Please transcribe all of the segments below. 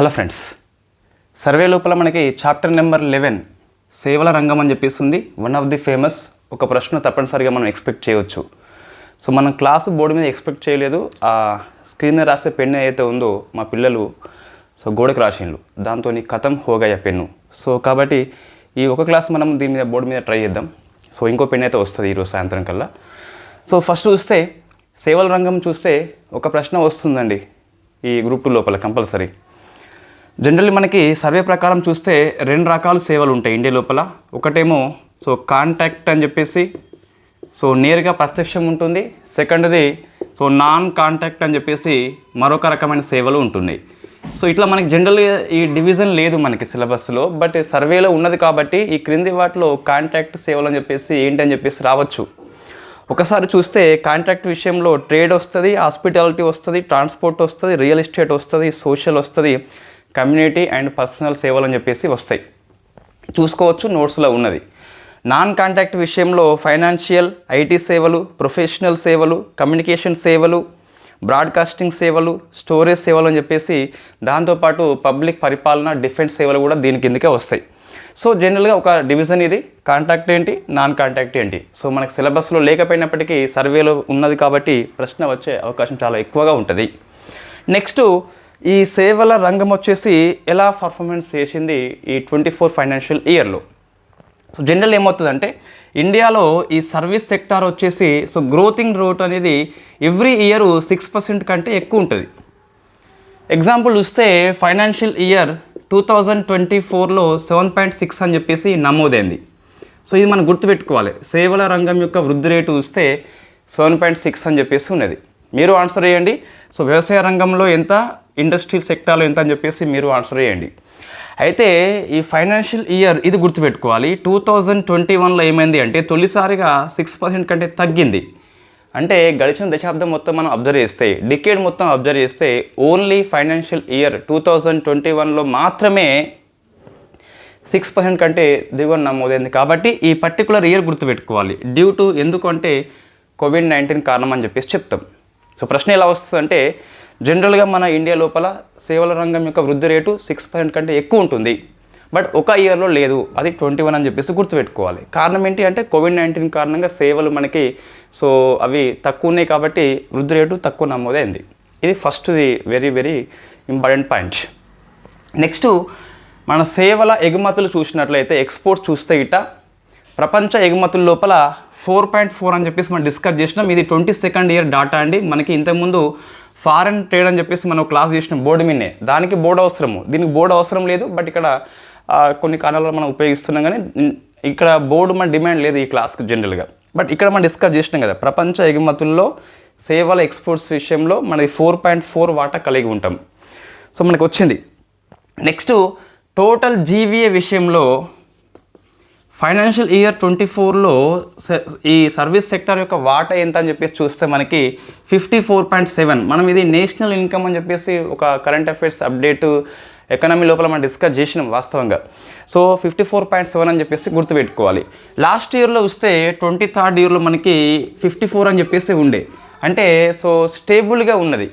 Hello friends, survey లోపల మనకి chapter number 11 సేవల రంగం అని చెప్పేసి ఉంది. వన్ ఆఫ్ ది ఫేమస్ ఒక ప్రశ్న తప్పనిసరిగా మనం ఎక్స్పెక్ట్ చేయవచ్చు. సో మనం క్లాసు బోర్డు మీద ఎక్స్పెక్ట్ చేయలేదు. ఆ స్క్రీన్ రాసే పెన్ను ఏదైతే ఉందో మా పిల్లలు గోడకు రాసిండ్రు, దాంతో కథం హోగయ పెన్ను. సో కాబట్టి ఈ ఒక క్లాస్ మనం దీని మీద బోర్డు మీద ట్రై చేద్దాం. సో ఇంకో పెన్ను అయితే వస్తుంది ఈరోజు సాయంత్రం కల్లా. సో ఫస్ట్ చూస్తే సేవల రంగం చూస్తే ఒక ప్రశ్న వస్తుందండి ఈ గ్రూప్ 2 లోపల కంపల్సరీ. జనరల్లీ మనకి సర్వే ప్రకారం చూస్తే 2 రకాల సేవలు ఉంటాయి ఇండియా లోపల. ఒకటేమో కాంటాక్ట్ అని చెప్పేసి నేరుగా ప్రత్యక్షం ఉంటుంది. సెకండ్ది నాన్ కాంటాక్ట్ అని చెప్పేసి మరొక రకమైన సేవలు ఉంటున్నాయి. ఇట్లా మనకి జనరల్గా ఈ డివిజన్ లేదు మనకి సిలబస్లో, బట్ సర్వేలో ఉన్నది కాబట్టి ఈ క్రింది వాటిలో కాంటాక్ట్ సేవలు అని చెప్పేసి ఏంటని చెప్పేసి రావచ్చు. ఒకసారి చూస్తే కాంట్రాక్ట్ విషయంలో ట్రేడ్ వస్తుంది, హాస్పిటాలిటీ వస్తుంది, ట్రాన్స్పోర్ట్ వస్తుంది, రియల్ ఎస్టేట్ వస్తుంది, సోషల్ వస్తుంది, కమ్యూనిటీ అండ్ పర్సనల్ సేవలు అని చెప్పేసి వస్తాయి. చూసుకోవచ్చు నోట్స్లో ఉన్నది. నాన్ కాంటాక్ట్ విషయంలో ఫైనాన్షియల్, ఐటీ సేవలు, ప్రొఫెషనల్ సేవలు, కమ్యూనికేషన్ సేవలు, బ్రాడ్కాస్టింగ్ సేవలు, స్టోరేజ్ సేవలు అని చెప్పేసి దాంతోపాటు పబ్లిక్ పరిపాలన, డిఫెన్స్ సేవలు కూడా దీని కిందకే వస్తాయి. జనరల్గా ఒక డివిజన్ ఇది. కాంటాక్ట్ ఏంటి, నాన్ కాంటాక్ట్ ఏంటి. మనకు సిలబస్లో లేకపోయినప్పటికీ సర్వేలో ఉన్నది కాబట్టి ప్రశ్న వచ్చే అవకాశం చాలా ఎక్కువగా ఉంటుంది. నెక్స్ట్ ఈ సేవల రంగం వచ్చేసి ఎలా పర్ఫార్మెన్స్ చేసింది ఈ 24 ఫైనాన్షియల్ ఇయర్లో. జనరల్ ఏమవుతుందంటే ఇండియాలో ఈ సర్వీస్ సెక్టార్ వచ్చేసి గ్రోతింగ్ రేట్ అనేది ఎవ్రీ ఇయర్ 6% కంటే ఎక్కువ ఉంటుంది. ఎగ్జాంపుల్ చూస్తే ఫైనాన్షియల్ ఇయర్ 2024లో 7.6 అని చెప్పేసి నమోదైంది. ఇది మనం గుర్తుపెట్టుకోవాలి. సేవల రంగం యొక్క వృద్ధి రేటు చూస్తే 7.6 అని చెప్పేసి ఉన్నది. మీరు ఆన్సర్ చేయండి. వ్యవసాయ రంగంలో ఎంత, ఇండస్ట్రియల్ సెక్టార్లో ఎంత అని చెప్పేసి మీరు ఆన్సర్ చేయండి. అయితే ఈ ఫైనాన్షియల్ ఇయర్ ఇది గుర్తుపెట్టుకోవాలి. 2021లో ఏమైంది అంటే తొలిసారిగా 6% కంటే తగ్గింది. అంటే గడిచిన దశాబ్దం మొత్తం మనం అబ్జర్వ్ చేస్తే, డికేడ్ మొత్తం అబ్జర్వ్ చేస్తే ఓన్లీ ఫైనాన్షియల్ ఇయర్ 2021లో మాత్రమే 6% కంటే దిగువన నమోదైంది. కాబట్టి ఈ పర్టికులర్ ఇయర్ గుర్తుపెట్టుకోవాలి. డ్యూ టు ఎందుకంటే కోవిడ్-19 కారణం అని చెప్పేసి చెప్తాం. ప్రశ్న ఎలా వస్తుందంటే జనరల్గా మన ఇండియా లోపల సేవల రంగం యొక్క వృద్ధి రేటు 6% కంటే ఎక్కువ ఉంటుంది, బట్ ఒక ఇయర్లో లేదు, అది 21 అని చెప్పేసి గుర్తుపెట్టుకోవాలి. కారణం ఏంటి అంటే కోవిడ్-19 కారణంగా సేవలు మనకి అవి తక్కువ ఉన్నాయి కాబట్టి వృద్ధి రేటు తక్కువ నమోదైంది. ఇది ఫస్ట్ది very very important point. Next మన సేవల ఎగుమతులు చూసినట్లయితే ఎక్స్పోర్ట్స్ చూస్తే ఇట ప్రపంచ ఎగుమతుల లోపల 4.4 అని చెప్పేసి మనం డిస్కస్ చేసినాం. ఇది 22nd ఇయర్ డాటా అండి. మనకి ఇంతకుముందు ఫారెన్ ట్రేడ్ అని చెప్పేసి మనం క్లాస్ చేసినాం బోర్డు మీదే. దానికి బోర్డు అవసరము, దీనికి బోర్డు అవసరం లేదు, బట్ ఇక్కడ కొన్ని కారణాలలో మనం ఉపయోగిస్తున్నాం. కానీ ఇక్కడ బోర్డు మన డిమాండ్ లేదు ఈ క్లాస్కి జనరల్గా. బట్ ఇక్కడ మనం డిస్కస్ చేసినాం కదా, ప్రపంచ ఎగుమతుల్లో సేవల ఎక్స్పోర్ట్స్ విషయంలో మనది 4.4 వాటా కలిగి ఉంటాం. మనకు వచ్చింది. నెక్స్ట్ టోటల్ జీవీఏ విషయంలో ఫైనాన్షియల్ ఇయర్ 24లో ఈ సర్వీస్ సెక్టర్ యొక్క వాటా ఎంత అని చెప్పేసి చూస్తే మనకి 54.7. మనం ఇది నేషనల్ ఇన్కమ్ అని చెప్పేసి ఒక కరెంట్ అఫైర్స్ అప్డేట్ ఎకనామీ లోపల మనం డిస్కస్ చేసినాం వాస్తవంగా. 54.7 అని చెప్పేసి గుర్తుపెట్టుకోవాలి. లాస్ట్ ఇయర్లో చూస్తే 23rd ఇయర్లో మనకి 54 అని చెప్పేసి ఉండే. అంటే స్టేబుల్గా ఉన్నది.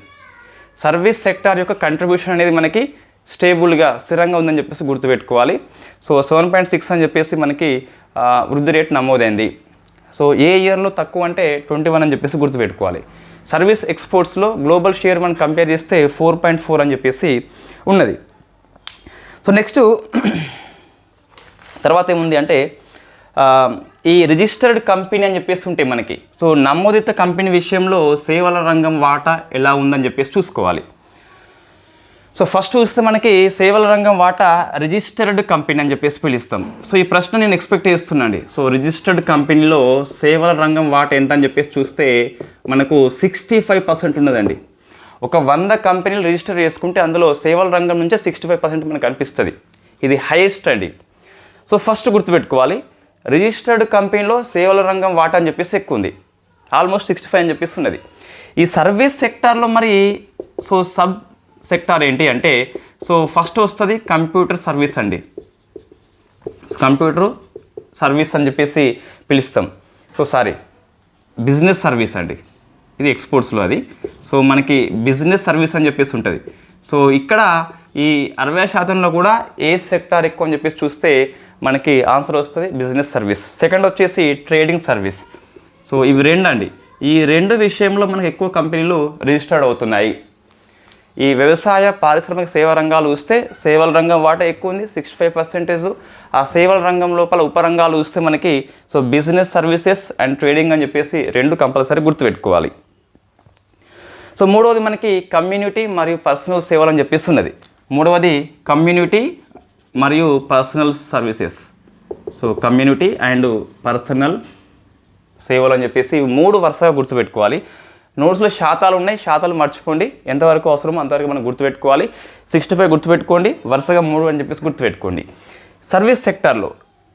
సర్వీస్ సెక్టార్ యొక్క కంట్రిబ్యూషన్ అనేది మనకి స్టేబుల్గా స్థిరంగా ఉందని చెప్పేసి గుర్తుపెట్టుకోవాలి. 7.6 అని చెప్పేసి మనకి వృద్ధి రేటు నమోదైంది. ఏ ఇయర్లో తక్కువ అంటే 21 అని చెప్పేసి గుర్తుపెట్టుకోవాలి. సర్వీస్ ఎక్స్పోర్ట్స్లో గ్లోబల్ షేర్ మనం కంపేర్ చేస్తే 4.4 అని చెప్పేసి ఉన్నది. నెక్స్ట్ తర్వాత ఏముంది అంటే ఈ రిజిస్టర్డ్ కంపెనీ అని చెప్పేసి ఉంటాయి మనకి. నమోదిత కంపెనీ విషయంలో సేవల రంగం వాటా ఎలా ఉందని చెప్పేసి చూసుకోవాలి. ఫస్ట్ చూస్తే మనకి సేవల రంగం వాటా రిజిస్టర్డ్ కంపెనీ అని చెప్పేసి పిలుస్తాం. ఈ ప్రశ్న నేను ఎక్స్పెక్ట్ చేస్తున్నాండి. రిజిస్టర్డ్ కంపెనీలో సేవల రంగం వాటా ఎంత అని చెప్పేసి చూస్తే మనకు 65% ఉన్నదండి. ఒక 100 కంపెనీలు రిజిస్టర్ చేసుకుంటే అందులో సేవల రంగం నుంచే 65% మనకు కనిపిస్తుంది. ఇది హైయెస్ట్ అండి. ఫస్ట్ గుర్తుపెట్టుకోవాలి, రిజిస్టర్డ్ కంపెనీలో సేవల రంగం వాటా అని చెప్పేసి ఎక్కువ ఉంది. ఆల్మోస్ట్ 65 అని చెప్పేసి ఉన్నది. ఈ సర్వీస్ సెక్టార్లో మరి సబ్ సెక్టార్ ఏంటి అంటే ఫస్ట్ వస్తుంది కంప్యూటర్ సర్వీస్ అండి. కంప్యూటర్ సర్వీస్ అని చెప్పేసి పిలుస్తాం. బిజినెస్ సర్వీస్ అండి, ఇది ఎక్స్పోర్ట్స్లో అది. మనకి బిజినెస్ సర్వీస్ అని చెప్పేసి ఉంటుంది. ఇక్కడ ఈ 60% కూడా ఏ సెక్టార్ ఎక్కువ అని చెప్పేసి చూస్తే మనకి ఆన్సర్ వస్తుంది బిజినెస్ సర్వీస్. సెకండ్ వచ్చేసి ట్రేడింగ్ సర్వీస్. సో ఇవి రెండు అండి. ఈ రెండు విషయంలో మనకు ఎక్కువ కంపెనీలు రిజిస్టర్డ్ అవుతున్నాయి. ఈ వ్యవసాయ పారిశ్రామిక సేవా రంగాలు చూస్తే సేవల రంగం వాటా ఎక్కువ ఉంది 65%. ఆ సేవల రంగం లోపల ఉపరంగాలు చూస్తే మనకి so business services and trading అని చెప్పేసి రెండు కంపల్సరీ గుర్తుపెట్టుకోవాలి. సో మూడవది మనకి కమ్యూనిటీ మరియు పర్సనల్ సేవలు అని చెప్పేస్తున్నది. మూడవది కమ్యూనిటీ మరియు personal services. So community and personal సేవలు అని చెప్పేసి 3 వరుసగా గుర్తుపెట్టుకోవాలి. నోట్స్లో శాతాలు ఉన్నాయి, శాతాలు మర్చిపోండి. ఎంతవరకు అవసరమో అంతవరకు మనం గుర్తుపెట్టుకోవాలి. 65 గుర్తుపెట్టుకోండి, వరుసగా 3 అని చెప్పేసి గుర్తుపెట్టుకోండి. సర్వీస్ సెక్టార్లో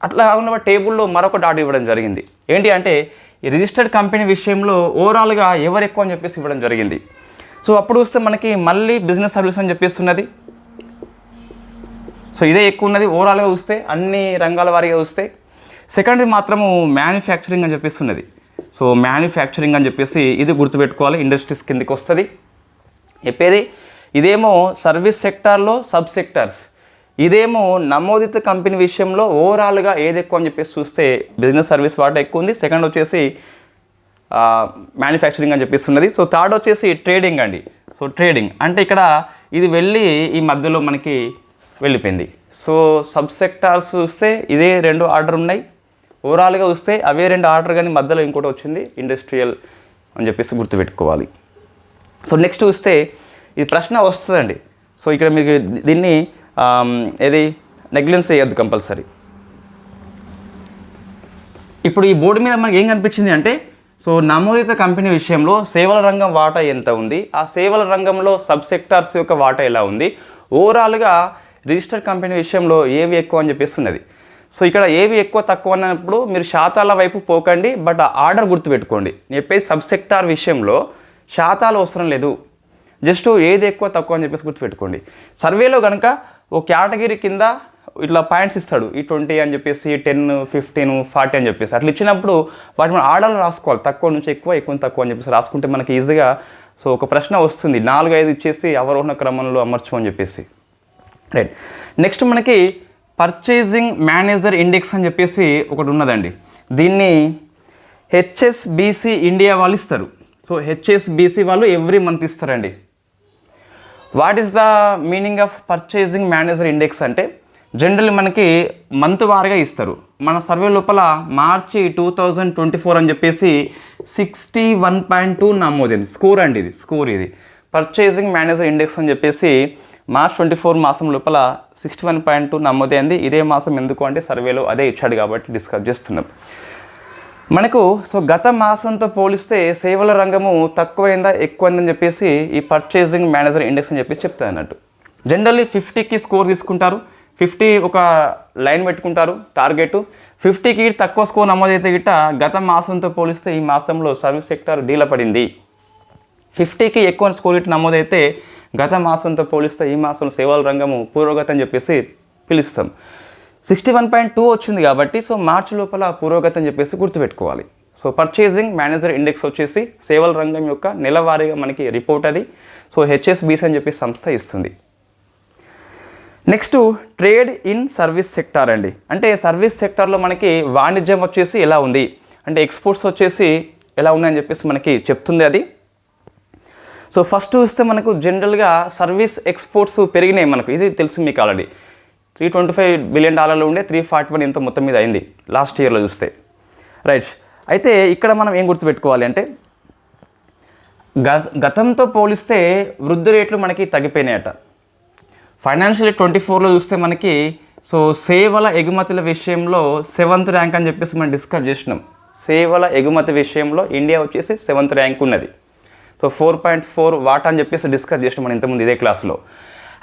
అట్లా ఉన్న టేబుల్లో మరొక డాట్ ఇవ్వడం జరిగింది. ఏంటి అంటే ఈ రిజిస్టర్డ్ కంపెనీ విషయంలో ఓవరాల్గా ఎవరు ఎక్కువ అని చెప్పేసి ఇవ్వడం జరిగింది. సో అప్పుడు వస్తే మనకి మళ్ళీ బిజినెస్ సర్వీస్ అని చెప్పేసి ఉన్నది. సో ఇదే ఎక్కువ ఉన్నది ఓవరాల్గా చూస్తే, అన్ని రంగాల వారీగా చూస్తే. సెకండ్ది మాత్రము మ్యానుఫ్యాక్చరింగ్ అని చెప్పేసి ఉన్నది. సో మ్యానుఫ్యాక్చరింగ్ అని చెప్పేసి ఇది గుర్తుపెట్టుకోవాలి, ఇండస్ట్రీస్ కిందకి వస్తుంది చెప్పేది. ఇదేమో సర్వీస్ సెక్టార్లో సబ్ సెక్టార్స్. ఇదేమో నమోదిత కంపెనీ విషయంలో ఓవరాల్గా ఏది ఎక్కువ అని చెప్పేసి చూస్తే బిజినెస్ సర్వీస్ వాటా ఎక్కువ ఉంది. సెకండ్ వచ్చేసి మ్యానుఫ్యాక్చరింగ్ అని చెప్పేసి ఉన్నది. సో థర్డ్ వచ్చేసి ట్రేడింగ్ అండి. సో ట్రేడింగ్ అంటే ఇక్కడ ఇది వెళ్ళి ఈ మధ్యలో మనకి వెళ్ళిపోయింది. సో సబ్ సెక్టార్స్ చూస్తే ఇదే 2 ఆర్డర్ ఉన్నాయి. ఓవరాల్గా చూస్తే అవే 2 ఆర్డర్, కానీ మధ్యలో ఇంకోటి వచ్చింది ఇండస్ట్రియల్ అని చెప్పేసి గుర్తుపెట్టుకోవాలి. సో నెక్స్ట్ చూస్తే ఇది ప్రశ్న వస్తుందండి. సో ఇక్కడ మీకు దీన్ని ఏది నెగ్లెన్స్ చేయొద్దు కంపల్సరీ. ఇప్పుడు ఈ బోర్డు మీద మనకి ఏం కనిపించింది అంటే సో నమోదిత కంపెనీ విషయంలో సేవల రంగం వాటా ఎంత ఉంది, ఆ సేవల రంగంలో సబ్ సెక్టార్స్ యొక్క వాటా ఎలా ఉంది, ఓవరాల్గా రిజిస్టర్డ్ కంపెనీ విషయంలో ఏవి ఎక్కువ అని చెప్పేసి ఉన్నది. సో ఇక్కడ ఏవి ఎక్కువ తక్కువ అన్నప్పుడు మీరు శాతాల వైపు పోకండి, బట్ ఆర్డర్ గుర్తుపెట్టుకోండి. నేను చెప్పేసి సబ్ సెక్టార్ విషయంలో శాతాలు అవసరం లేదు, జస్ట్ ఏది ఎక్కువ తక్కువ అని చెప్పేసి గుర్తుపెట్టుకోండి. సర్వేలో కనుక ఓ కేటగిరీ కింద ఇట్లా పాయింట్స్ ఇస్తాడు, ఈ 20 అని చెప్పేసి 10, 15, 40 అని చెప్పేసి అట్లా ఇచ్చినప్పుడు వాటి మనం ఆర్డర్లు రాసుకోవాలి. తక్కువ నుంచి ఎక్కువ, ఎక్కువ తక్కువ అని చెప్పేసి రాసుకుంటే మనకి ఈజీగా సో ఒక ప్రశ్న వస్తుంది. 4, 5 ఇచ్చేసి అవరోహణ క్రమంలో అమర్చు అని చెప్పేసి. రైట్. నెక్స్ట్ మనకి పర్చేజింగ్ మేనేజర్ ఇండెక్స్ అని చెప్పేసి ఒకటి ఉన్నదండి. దీన్ని హెచ్ఎస్బిసి ఇండియా వాళ్ళు ఇస్తారు. సో హెచ్ఎస్బిసి వాళ్ళు ఎవ్రీ మంత్ ఇస్తారండి. What is the meaning of purchasing manager index అంటే జనరల్లీ మనకి మంత్ వారీగా ఇస్తారు. మన సర్వే లోపల మార్చి 2024 అని చెప్పేసి 61.2 నమోదైంది. స్కోర్ అండి, ఇది స్కోర్. ఇది పర్చేజింగ్ మేనేజర్ ఇండెక్స్ అని చెప్పేసి మార్చ్ 24 మాసం లోపల 61.2 నమోదైంది. ఇదే మాసం ఎందుకు అంటే సర్వేలో అదే ఇచ్చాడు కాబట్టి డిస్కస్ చేస్తున్నాం. మనకు సో గత మాసంతో పోలిస్తే సేవల రంగము తక్కువైందా ఎక్కువైందని చెప్పేసి ఈ పర్చేజింగ్ మేనేజర్ ఇండెక్స్ అని చెప్పేసి చెప్తాను అన్నట్టు. జనరల్లీ 50కి స్కోర్ తీసుకుంటారు, 50 ఒక లైన్ పెట్టుకుంటారు టార్గెట్. 50కి తక్కువ స్కోర్ నమోదైతే గిట్ట గత మాసంతో పోలిస్తే ఈ మాసంలో సర్వీస్ సెక్టార్ డీల పడింది. 50కి ఎక్కువ స్కోర్ ఇటు నమోదైతే గత మాసంతో పోలిస్తే ఈ మాసంలో సేవల రంగము పురోగతి అని చెప్పేసి పిలుస్తాం. 61.2 వచ్చింది కాబట్టి సో మార్చి లోపల పురోగతి అని చెప్పేసి గుర్తుపెట్టుకోవాలి. సో పర్చేజింగ్ మేనేజర్ ఇండెక్స్ వచ్చేసి సేవల రంగం యొక్క నెలవారీగా మనకి రిపోర్ట్ అది. సో హెచ్ఎస్బిసి అని చెప్పి సంస్థ ఇస్తుంది. Next trade in service sector అండి. అంటే సర్వీస్ సెక్టార్లో మనకి వాణిజ్యం వచ్చేసి ఎలా ఉంది అంటే ఎక్స్పోర్ట్స్ వచ్చేసి ఎలా ఉన్నాయని చెప్పేసి మనకి చెప్తుంది అది. సో ఫస్ట్ చూస్తే మనకు జనరల్గా సర్వీస్ ఎక్స్పోర్ట్స్ పెరిగినాయి మనకు, ఇది తెలుసు మీకు ఆల్రెడీ. $325 బిలియన్ ఉండే 341 ఇంత మొత్తం మీద అయింది లాస్ట్ ఇయర్లో చూస్తే. రైట్. అయితే ఇక్కడ మనం ఏం గుర్తుపెట్టుకోవాలి అంటే గతంతో పోలిస్తే వృద్ధి రేట్లు మనకి తగ్గిపోయినాయట. ఫైనాన్షియల్ 24లో చూస్తే మనకి సో సేవల ఎగుమతుల విషయంలో 7th ర్యాంక్ అని చెప్పేసి మనం డిస్కస్ చేసినాం. సేవల ఎగుమతి విషయంలో ఇండియా వచ్చేసి 7th ర్యాంక్ ఉన్నది. సో 4.4 వాటా అని చెప్పేసి డిస్కస్ చేసినాం మనం ఇంతకుముందు ఇదే క్లాస్లో.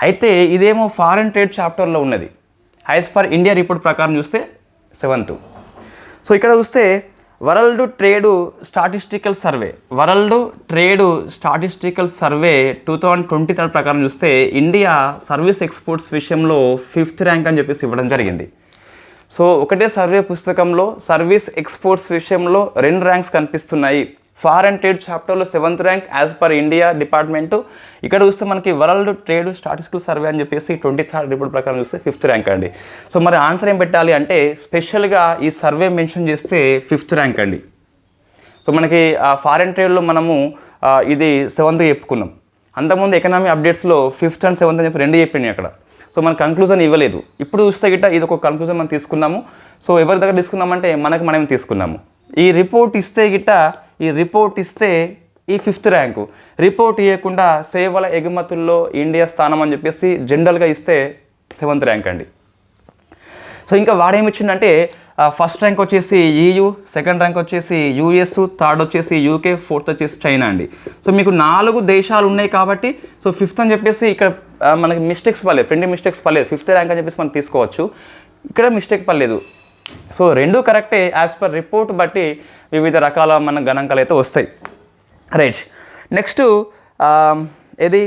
అయితే ఇదేమో ఫారెన్ ట్రేడ్ చాప్టర్లో ఉన్నది. యాజ్ పర్ ఇండియా రిపోర్ట్ ప్రకారం చూస్తే 7th. సో ఇక్కడ చూస్తే వరల్డ్ ట్రేడ్ స్టాటిస్టికల్ సర్వే 2023 ప్రకారం చూస్తే ఇండియా సర్వీస్ ఎక్స్పోర్ట్స్ విషయంలో 5th ర్యాంక్ అని చెప్పేసి ఇవ్వడం జరిగింది. సో ఒకటే సర్వే పుస్తకంలో సర్వీస్ ఎక్స్పోర్ట్స్ విషయంలో 2 ర్యాంక్స్ కనిపిస్తున్నాయి. ఫారెన్ ట్రేడ్ చాప్టర్లో 7th rank as per India department. ఇక్కడ చూస్తే మనకి వరల్డ్ ట్రేడ్ స్టాటిస్టికల్ సర్వే అని చెప్పేసి 23rd రిపోర్ట్ ప్రకారం చూస్తే 5th ర్యాంక్ అండి. సో మరి ఆన్సర్ ఏం పెట్టాలి అంటే స్పెషల్గా ఈ సర్వే మెన్షన్ చేస్తే 5th ర్యాంక్ అండి. సో మనకి ఫారెన్ ట్రేడ్లో మనము ఇది 7th చెప్పుకున్నాం. అంతకుముందు ఎకనామీ అప్డేట్స్లో 5th and 7th అని చెప్పి 2 చెప్పింది అక్కడ. సో మన కంక్లూజన్ ఇవ్వలేదు. ఇప్పుడు చూస్తే గిట్ట ఇది ఒక కంక్లూజన్ మనం తీసుకున్నాము. సో ఎవరి దగ్గర తీసుకున్నామంటే మనం తీసుకున్నాము. ఈ రిపోర్ట్ ఇస్తే ఈ 5th ర్యాంకు, రిపోర్ట్ ఇవ్వకుండా సేవల ఎగుమతుల్లో ఇండియా స్థానం అని చెప్పేసి జనరల్గా ఇస్తే 7th ర్యాంక్ అండి. సో ఇంకా వాడేమి ఇచ్చిందంటే ఫస్ట్ ర్యాంక్ వచ్చేసి EU, సెకండ్ ర్యాంక్ వచ్చేసి US, థర్డ్ వచ్చేసి UK, 4th వచ్చేసి చైనా అండి. సో మీకు 4 దేశాలు ఉన్నాయి కాబట్టి సో 5th అని చెప్పేసి ఇక్కడ మనకి మిస్టేక్స్ పర్లేదు, ప్రింటింగ్ మిస్టేక్స్ పర్లేదు, 5th ర్యాంక్ అని చెప్పేసి మనం తీసుకోవచ్చు. ఇక్కడ మిస్టేక్ పర్లేదు. సో 2 కరెక్టే యాజ్ పర్ రిపోర్ట్ బట్టి వివిధ రకాల మన గణాంకాలు అయితే వస్తాయి. రైట్, నెక్స్ట్ ఇది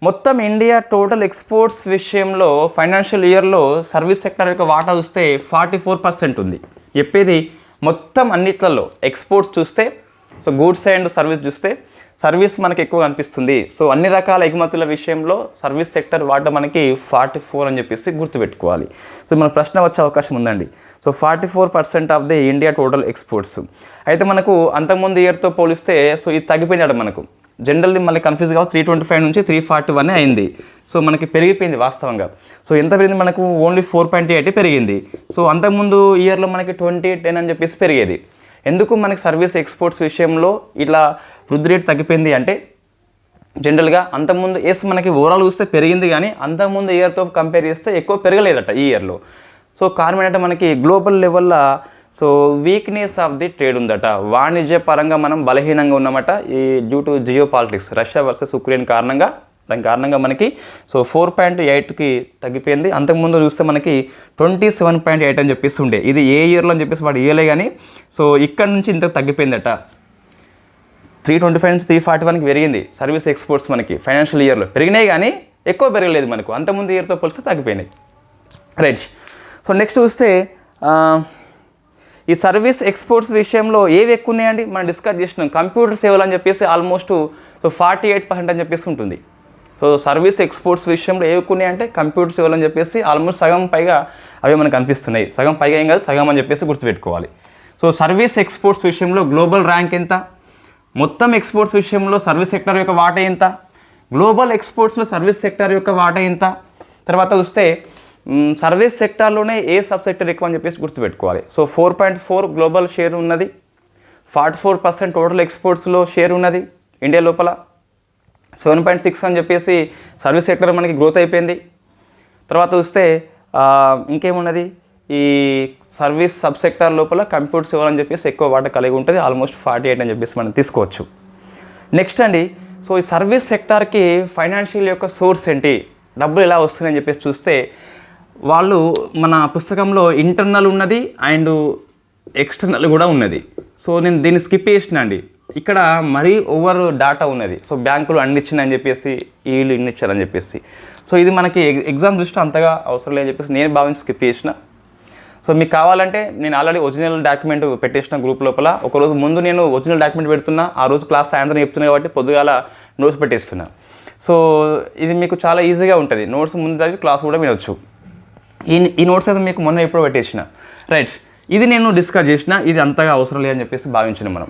మొత్తం ఇండియా టోటల్ ఎక్స్పోర్ట్స్ విషయంలో ఫైనాన్షియల్ ఇయర్లో సర్వీస్ సెక్టర్ యొక్క వాటా చూస్తే 44% ఉంది. చెప్పేది మొత్తం అన్నిట్లలో ఎక్స్పోర్ట్స్ చూస్తే, సో గూడ్స్ అండ్ సర్వీస్ చూస్తే సర్వీస్ మనకి ఎక్కువ కనిపిస్తుంది. సో అన్ని రకాల ఎగుమతుల విషయంలో సర్వీస్ సెక్టర్ వాటా మనకి 44 అని చెప్పేసి గుర్తుపెట్టుకోవాలి. సో మన ప్రశ్న వచ్చే అవకాశం ఉందండి. So 44% of the India total exports. అయితే మనకు అంతకుముందు ఇయర్తో పోలిస్తే సో ఇది తగ్గిపోయింది మనకు. జనరల్లీ మళ్ళీ కన్ఫ్యూజ్ కావు, 325 నుంచి 341 అయింది. సో మనకి పెరిగిపోయింది వాస్తవంగా. సో ఎంత పెరిగింది మనకు? ఓన్లీ 4.8 పెరిగింది. సో అంతకుముందు ఇయర్లో మనకి 2010 అని చెప్పేసి పెరిగేది. ఎందుకు మనకి సర్వీస్ ఎక్స్పోర్ట్స్ విషయంలో ఇట్లా వృద్ధి రేటు తగ్గిపోయింది అంటే జనరల్గా అంతకుముందు మనకి ఓవరాల్ చూస్తే పెరిగింది, కానీ అంతకుముందు ఇయర్తో కంపేర్ చేస్తే ఎక్కువ పెరగలేదట ఈ ఇయర్లో. సో కారణం ఏంటంటే మనకి గ్లోబల్ లెవెల్లో so weakness of the trade ఉందట. వాణిజ్య పరంగా మనం బలహీనంగా ఉన్నామట ఈ due to geo politics, Russia versus Ukraine కారణంగా. దాని కారణంగా మనకి సో 4.8కి తగ్గిపోయింది. అంతకుముందు చూస్తే మనకి 27.8 అని చెప్పేసి ఉండే. ఇది ఏ ఇయర్లో అని చెప్పేసి వాడు ఇయ్యలే, కానీ సో ఇక్కడ నుంచి ఇంత తగ్గిపోయిందట. 325 నుంచి 341కి పెరిగింది సర్వీస్ ఎక్స్పోర్ట్స్ మనకి ఫైనాన్షియల్ ఇయర్లో. పెరిగినాయి కానీ ఎక్కువ పెరగలేదు మనకు, అంతకుముందు ఇయర్తో పోలిస్తే తగ్గిపోయినాయి. రైట్, సో నెక్స్ట్ చూస్తే ఈ సర్వీస్ ఎక్స్పోర్ట్స్ విషయంలో ఏవి ఎక్కువ ఉన్నాయండి మనం డిస్కస్ చేసినాం. కంప్యూటర్ సేవలు అని చెప్పేసి ఆల్మోస్ట్ సో 48% అని చెప్పేసి ఉంటుంది. సో సర్వీస్ ఎక్స్పోర్ట్స్ విషయంలో ఏవి ఎక్కువ ఉన్నాయంటే కంప్యూటర్ సేవలు అని చెప్పేసి ఆల్మోస్ట్ సగం పైగా అవి మనకు కనిపిస్తున్నాయి. సగం పైగా ఏం కాదు, సగం అని చెప్పేసి గుర్తుపెట్టుకోవాలి. సో సర్వీస్ ఎక్స్పోర్ట్స్ విషయంలో గ్లోబల్ ర్యాంక్ ఎంత, మొత్తం ఎక్స్పోర్ట్స్ విషయంలో సర్వీస్ సెక్టర్ యొక్క వాటా ఎంత, గ్లోబల్ ఎక్స్పోర్ట్స్లో సర్వీస్ సెక్టర్ యొక్క వాటా ఎంత, తర్వాత చూస్తే సర్వీస్ సెక్టార్లోనే ఏ సబ్ సెక్టర్ ఎక్కువ అని చెప్పేసి గుర్తుపెట్టుకోవాలి. సో 4.4 గ్లోబల్ షేర్ ఉన్నది, 44% టోటల్ ఎక్స్పోర్ట్స్లో షేర్ ఉన్నది ఇండియా లోపల, 7.6 అని చెప్పేసి సర్వీస్ సెక్టర్ మనకి గ్రోత్ అయిపోయింది. తర్వాత చూస్తే ఇంకేమున్నది, ఈ సర్వీస్ సబ్ సెక్టార్ లోపల కంప్యూటర్ సేవలు అని చెప్పేసి ఎక్కువ వాటా కలిగి ఉంటుంది, ఆల్మోస్ట్ 48 అని చెప్పేసి మనం తీసుకోవచ్చు. నెక్స్ట్ అండి, సో ఈ సర్వీస్ సెక్టార్కి ఫైనాన్షియల్ యొక్క సోర్స్ ఏంటి, డబ్బులు ఎలా వస్తున్నాయని చెప్పేసి చూస్తే వాళ్ళు మన పుస్తకంలో ఇంటర్నల్ ఉన్నది అండ్ ఎక్స్టర్నల్ కూడా ఉన్నది. సో నేను దీన్ని స్కిప్ చేసిన అండి. ఇక్కడ మరీ ఓవర్ డాటా ఉన్నది. సో బ్యాంకులు అన్ని ఇచ్చినాయని చెప్పేసి వీళ్ళు ఇన్ని ఇచ్చారని చెప్పేసి. సో ఇది మనకి ఎగ్జామ్ దృష్టి అంతగా అవసరం లేదని చెప్పేసి నేను భావించి స్కిప్ చేసిన. సో మీకు కావాలంటే నేను ఆల్రెడీ ఒరిజినల్ డాక్యుమెంట్ పెట్టేసిన గ్రూప్ లోపల. ఒకరోజు ముందు నేను ఒరిజినల్ డాక్యుమెంట్ పెడుతున్నా, ఆ రోజు క్లాస్ సాయంత్రం చెప్తున్నా కాబట్టి పొద్దుగాల నోట్స్ పెట్టేస్తున్నా. సో ఇది మీకు చాలా ఈజీగా ఉంటుంది. నోట్స్ ముందు చదివి క్లాస్ కూడా వినొచ్చు. ఈ నోట్స్ అయితే మీకు మొన్న ఎప్పుడో పెట్టేసిన. రైట్, ఇది నేను డిస్కస్ చేసిన, ఇది అంతగా అవసరం లేదని చెప్పేసి భావించిన మనం.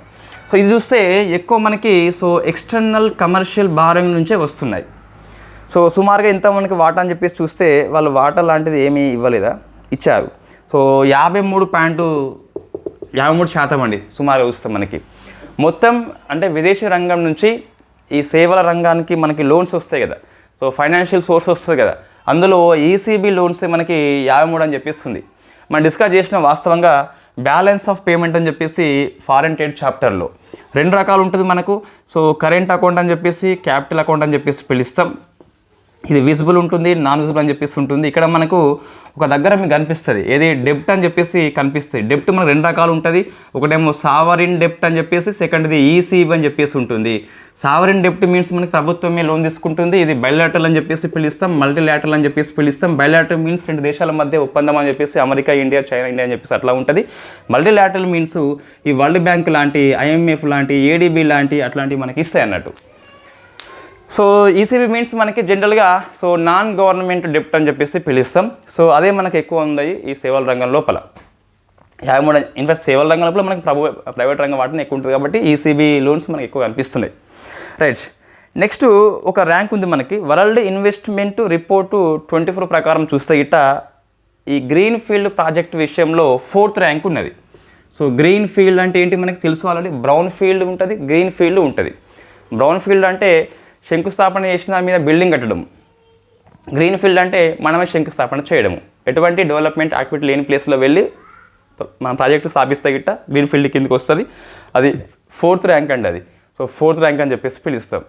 సో ఇది చూస్తే ఎక్కువ మనకి సో ఎక్స్టర్నల్ కమర్షియల్ బారోయింగ్ నుంచే వస్తున్నాయి. సో సుమారుగా ఇంత మనకి వాటా అని చెప్పేసి చూస్తే వాళ్ళు వాటా లాంటిది ఏమీ ఇవ్వలేదా, ఇచ్చారు. సో 53% అండి సుమారుగా చూస్తే మనకి. మొత్తం అంటే విదేశీ రంగం నుంచి ఈ సేవల రంగానికి మనకి లోన్స్ వస్తాయి కదా, సో ఫైనాన్షియల్ సోర్స్ వస్తుంది కదా, అందులో ఈసీబీ లోన్సే మనకి 53 అని చెప్పేస్తుంది. మనం డిస్కస్ చేసిన వాస్తవంగా బ్యాలెన్స్ ఆఫ్ పేమెంట్ అని చెప్పేసి ఫారెన్ ట్రేడ్ చాప్టర్లో 2 రకాలు ఉంటుంది మనకు. సో కరెంట్ అకౌంట్ అని చెప్పేసి, క్యాపిటల్ అకౌంట్ అని చెప్పేసి పిలుస్తాం. ఇది విజిబుల్ ఉంటుంది, నాన్ విజిబుల్ అని చెప్పేసి ఉంటుంది. ఇక్కడ మనకు ఒక దగ్గర మీకు కనిపిస్తుంది, ఏది డెప్ట్ అని చెప్పేసి కనిపిస్తుంది. డెప్ట్ మనకు రెండు రకాలు ఉంటుంది. ఒకటేమో సావరిన్ డెప్ట్ అని చెప్పేసి, సెకండ్ది ఈసీబీ అని చెప్పేసి ఉంటుంది. సావరిన్ డెప్ట్ మీన్స్ మనకి ప్రభుత్వమే లోన్ తీసుకుంటుంది. ఇది బైలాటరల్ అని చెప్పేసి పిలుస్తాం, మల్టీలాటరల్ అని చెప్పేసి పిలుస్తాం. బైలాటరల్ మీన్స్ రెండు దేశాల మధ్య ఒప్పందం అని చెప్పేసి, అమెరికా ఇండియా, చైనా ఇండియా అని చెప్పేసి అట్లా ఉంటుంది. మల్టీలాటరల్ మీన్స్ ఈ వరల్డ్ బ్యాంక్ లాంటి, ఐఎంఎఫ్ లాంటి, ఏడీబీ లాంటి అట్లాంటివి మనకి ఇస్తాయి అన్నట్టు. సో ఈసీబీ మీన్స్ మనకి జనరల్గా సో నాన్ గవర్నమెంట్ డెప్ట్ అని చెప్పేసి పిలుస్తాం. సో అదే మనకి ఎక్కువ ఉంది ఈ సేవల రంగం లోపల. 53 ఇన్ఫాక్ట్ సేవల రంగం లోపల మనకి ప్రైవేట్ రంగం వాటిని ఎక్కువ ఉంటుంది కాబట్టి ఈసీబీ లోన్స్ మనకి ఎక్కువ కనిపిస్తున్నాయి. రైట్, నెక్స్ట్ ఒక ర్యాంక్ ఉంది మనకి, వరల్డ్ ఇన్వెస్ట్మెంట్ రిపోర్టు 24 ప్రకారం చూస్తే గిట్ట ఈ గ్రీన్ ఫీల్డ్ ప్రాజెక్ట్ విషయంలో 4th ర్యాంక్ ఉన్నది. సో గ్రీన్ ఫీల్డ్ అంటే ఏంటి మనకి తెలుసు ఆల్రెడీ. బ్రౌన్ ఫీల్డ్ ఉంటుంది, గ్రీన్ ఫీల్డ్ ఉంటుంది. బ్రౌన్ ఫీల్డ్ అంటే శంకుస్థాపన చేసిన దాని మీద బిల్డింగ్ కట్టడం. గ్రీన్ ఫీల్డ్ అంటే మనమే శంకుస్థాపన చేయడము. ఎటువంటి డెవలప్మెంట్ యాక్టివిటీ లేని ప్లేస్లో వెళ్ళి మన ప్రాజెక్టు స్థాపిస్తే గిట్ట గ్రీన్ ఫీల్డ్ కిందకి వస్తుంది. అది 4th ర్యాంక్ అండి అది. సో 4th ర్యాంక్ అని చెప్పేసి పిలుస్తాం.